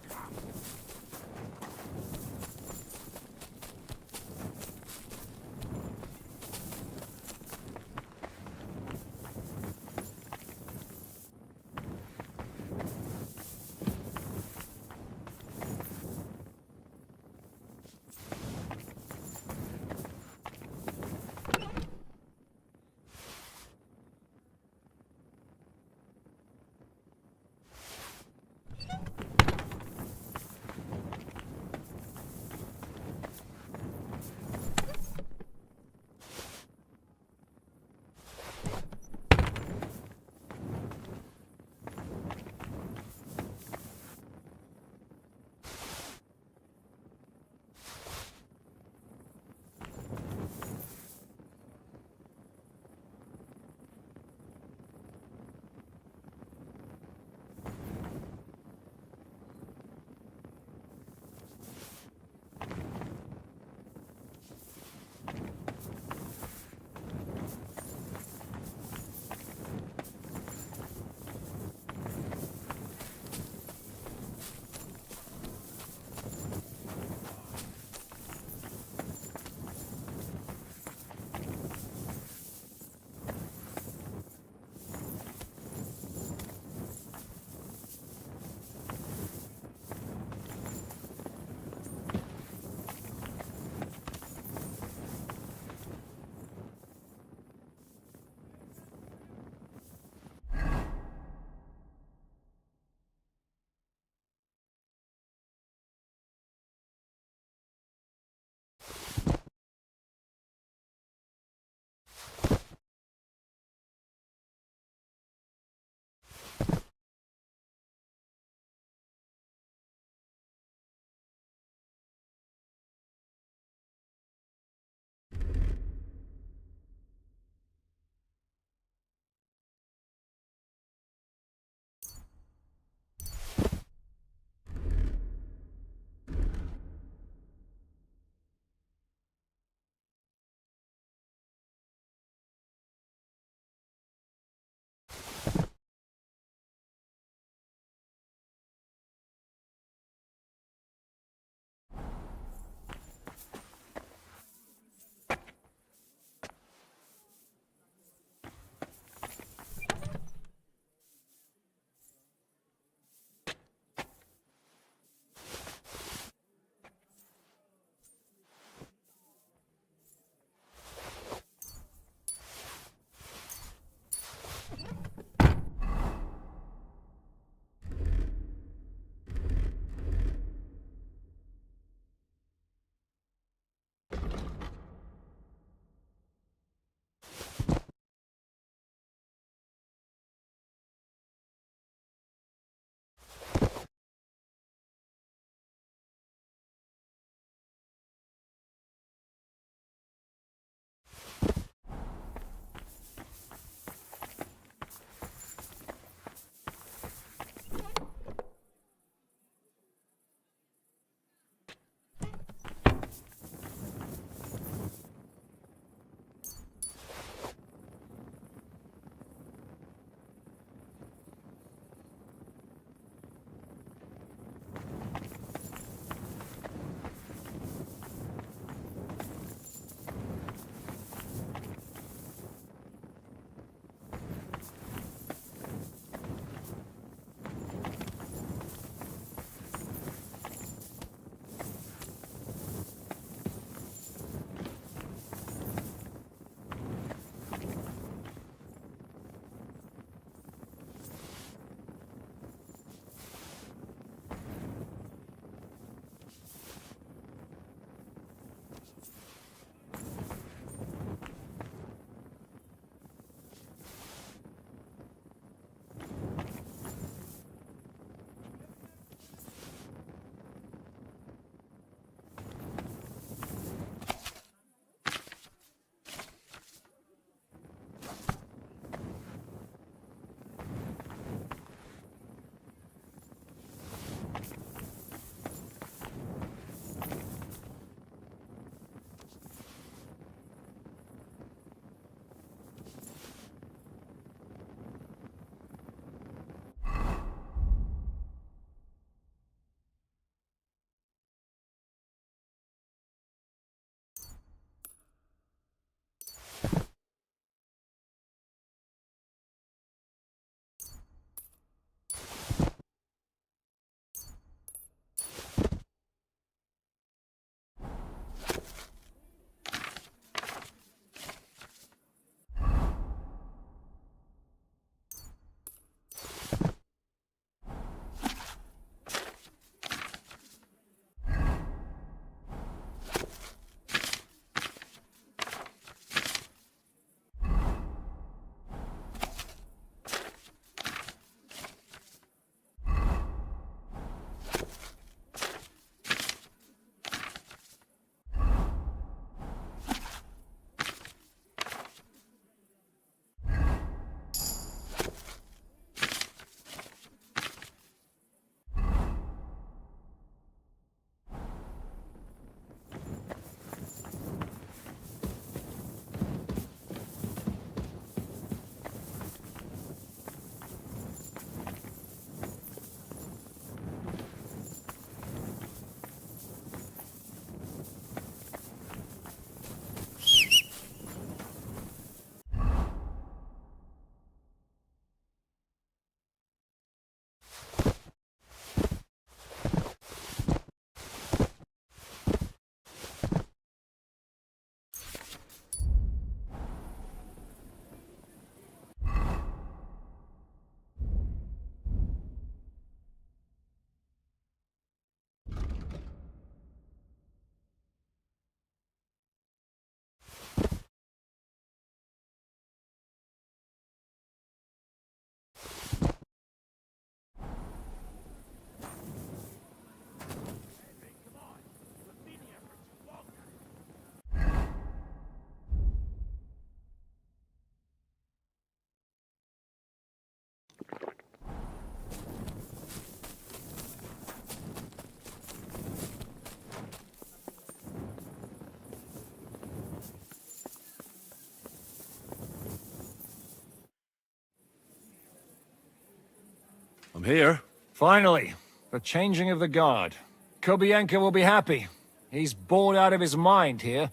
I'm here. Finally, the changing of the guard. Kobienko will be happy. He's bored out of his mind here,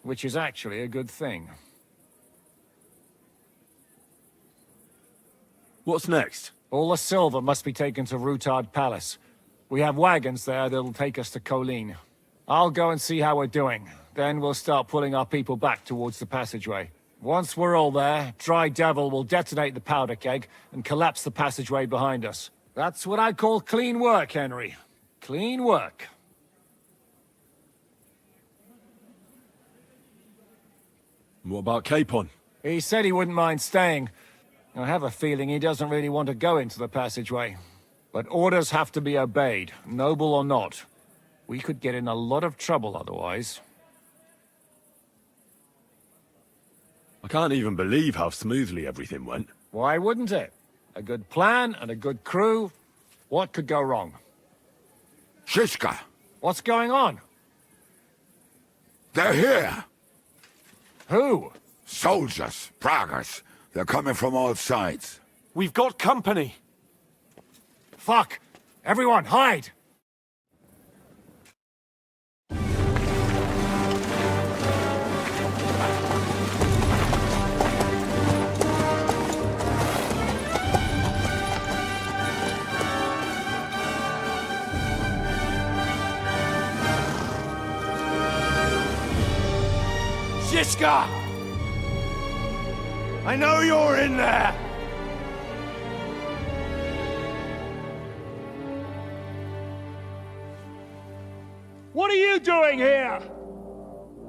which is actually a good thing. What's next? All the silver must be taken to Rutard Palace. We have wagons there that'll take us to Colleen. I'll go and see how we're doing. Then we'll start pulling our people back towards the passageway. Once we're all there, Dry Devil will detonate the powder keg and collapse the passageway behind us. That's what I call clean work, Henry. Clean work. What about Capon? He said he wouldn't mind staying. I have a feeling he doesn't really want to go into the passageway. But orders have to be obeyed, noble or not. We could get in a lot of trouble otherwise. I can't even believe how smoothly everything went. Why wouldn't it? A good plan and a good crew. What could go wrong? Shishka! What's going on? They're here! Who? Soldiers, Pragas. They're coming from all sides. We've got company! Fuck! Everyone, hide! Shishka! I know you're in there! What are you doing here?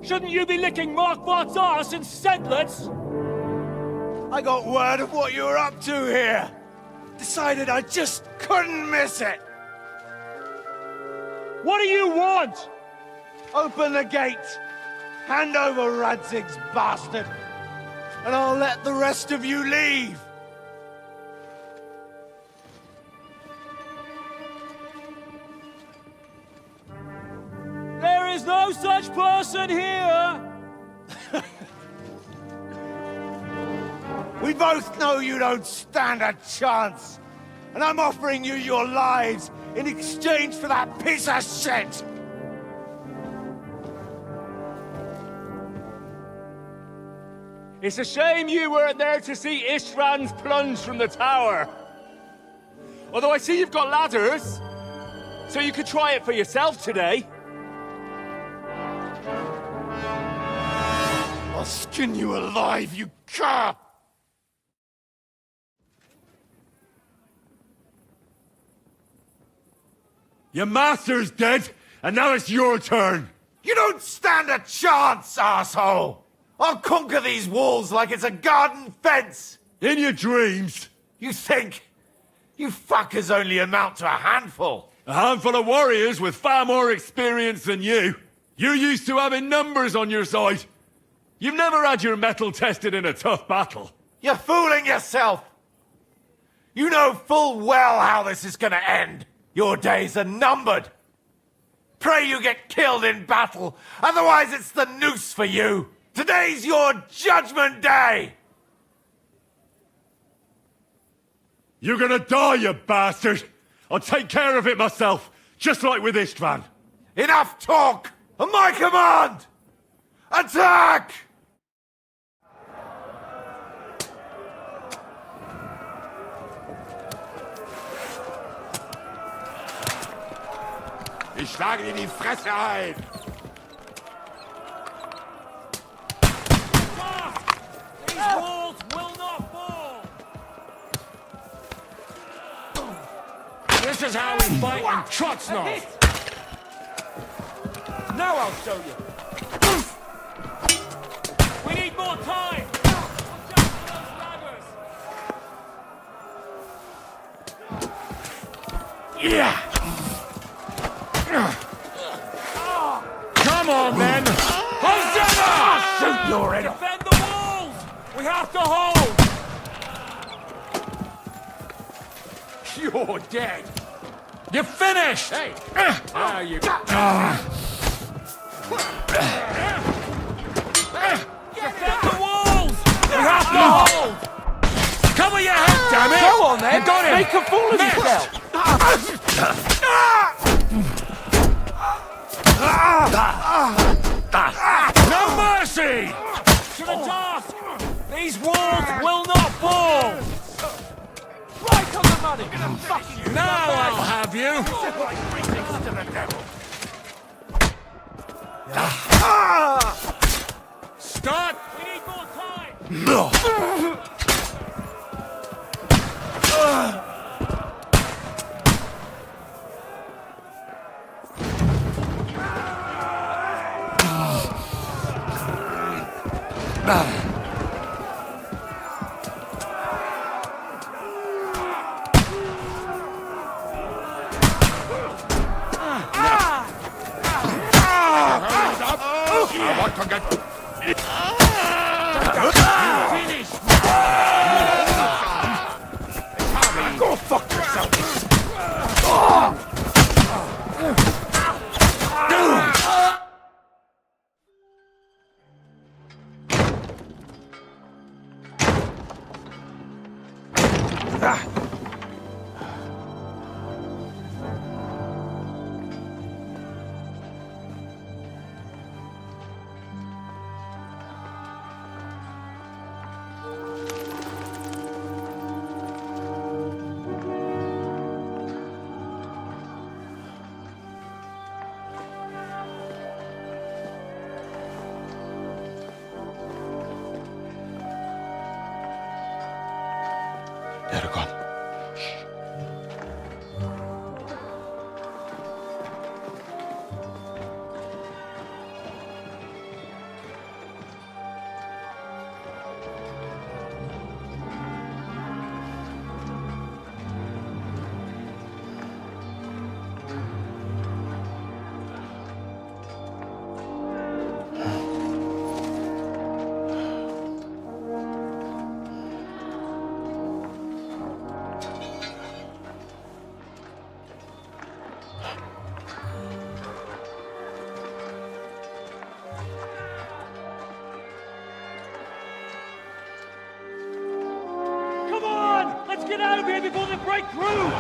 Shouldn't you be licking Markvart's arse in Sedlitz? I got word of what you were up to here. Decided I just couldn't miss it. What do you want? Open the gate. Hand over Radzig's bastard. And I'll let the rest of you leave. There is no such person here! We both know you don't stand a chance. And I'm offering you your lives in exchange for that piece of shit. It's a shame you weren't there to see Ishtvan's plunge from the tower. Although I see you've got ladders, so you could try it for yourself today. I'll skin you alive, you cur! Your master's dead, and now it's your turn! You don't stand a chance, asshole! I'll conquer these walls like it's a garden fence! In your dreams! You think? You fuckers only amount to a handful! A handful of warriors with far more experience than you! You're used to having numbers on your side! You've never had your mettle tested in a tough battle! You're fooling yourself! You know full well how this is gonna end! Your days are numbered! Pray you get killed in battle, otherwise it's the noose for you! Today's your judgment day! You're gonna die, you bastard! I'll take care of it myself, just like with Istvan. Enough talk! On my command! Attack! Ich schlage dir die Fresse ein! These walls will not fall! This is how we fight in Trosky. Now I'll show you! We need more time! Yeah! Come on, men! Hosanna! Shoot your head off! Defend the walls! We have to hold! You're dead! You're finished! Hey! Now you... Defend the walls! We have to hold! Cover your head, damn it! Go on, then! You got it! make a fool of yourself! No mercy! To the task! These walls will not fall! Right on the money! Fucking Now I'll have you! Start! We need more time! I want to get... Go fuck yourself! They're gone. Let's get out of here before they break through!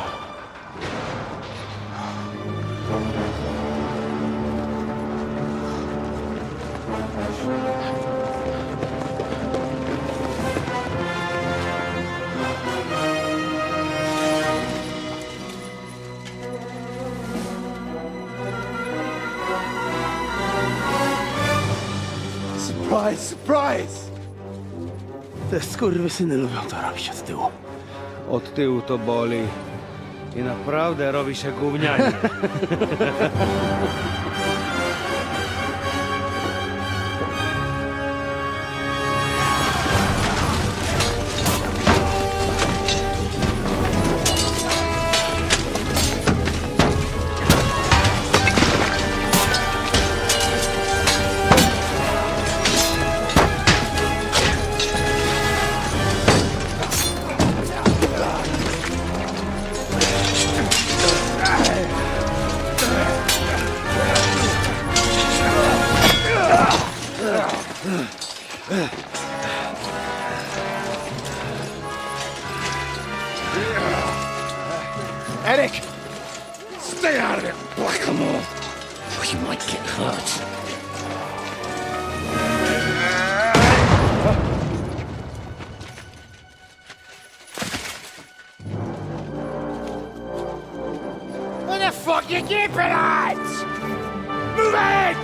Surprise, surprise! Te skurwysyny lubią to robić od tyłu. Od tyłu to boli. I naprawdę robi się gównianie. Eric! Stay out of it, blackamoor! Or you might get hurt. What the fuck you keeping at? Move it!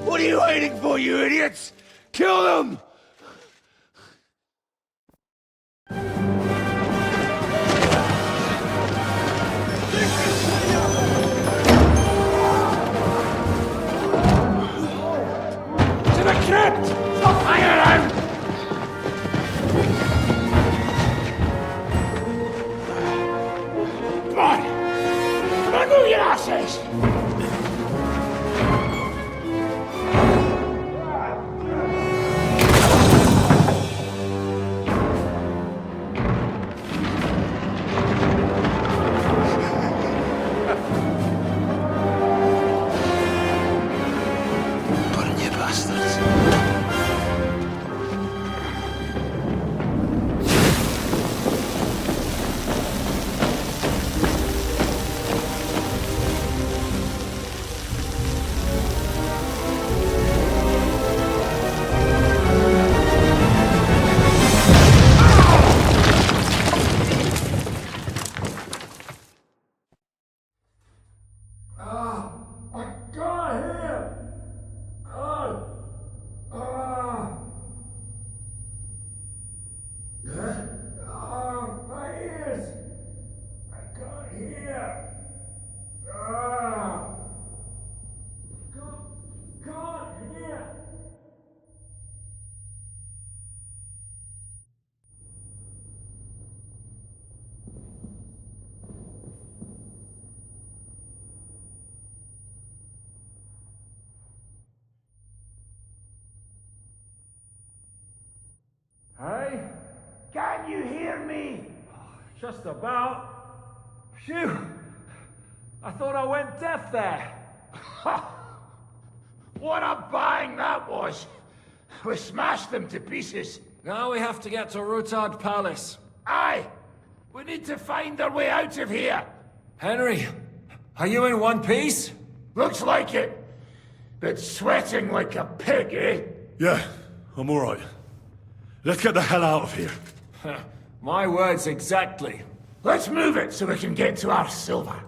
What are you waiting for, you idiots? Kill them! To the crypt! Stop hanging around! Come on! Come on, move your asses! Just about. Phew! I thought I went deaf there. What a bang that was! We smashed them to pieces. Now we have to get to Rattay Palace. Aye! We need to find our way out of here. Henry, are you in one piece? Looks like it. But sweating like a pig, eh? Yeah, I'm alright. Let's get the hell out of here. My words exactly. Let's move it so we can get to our silver.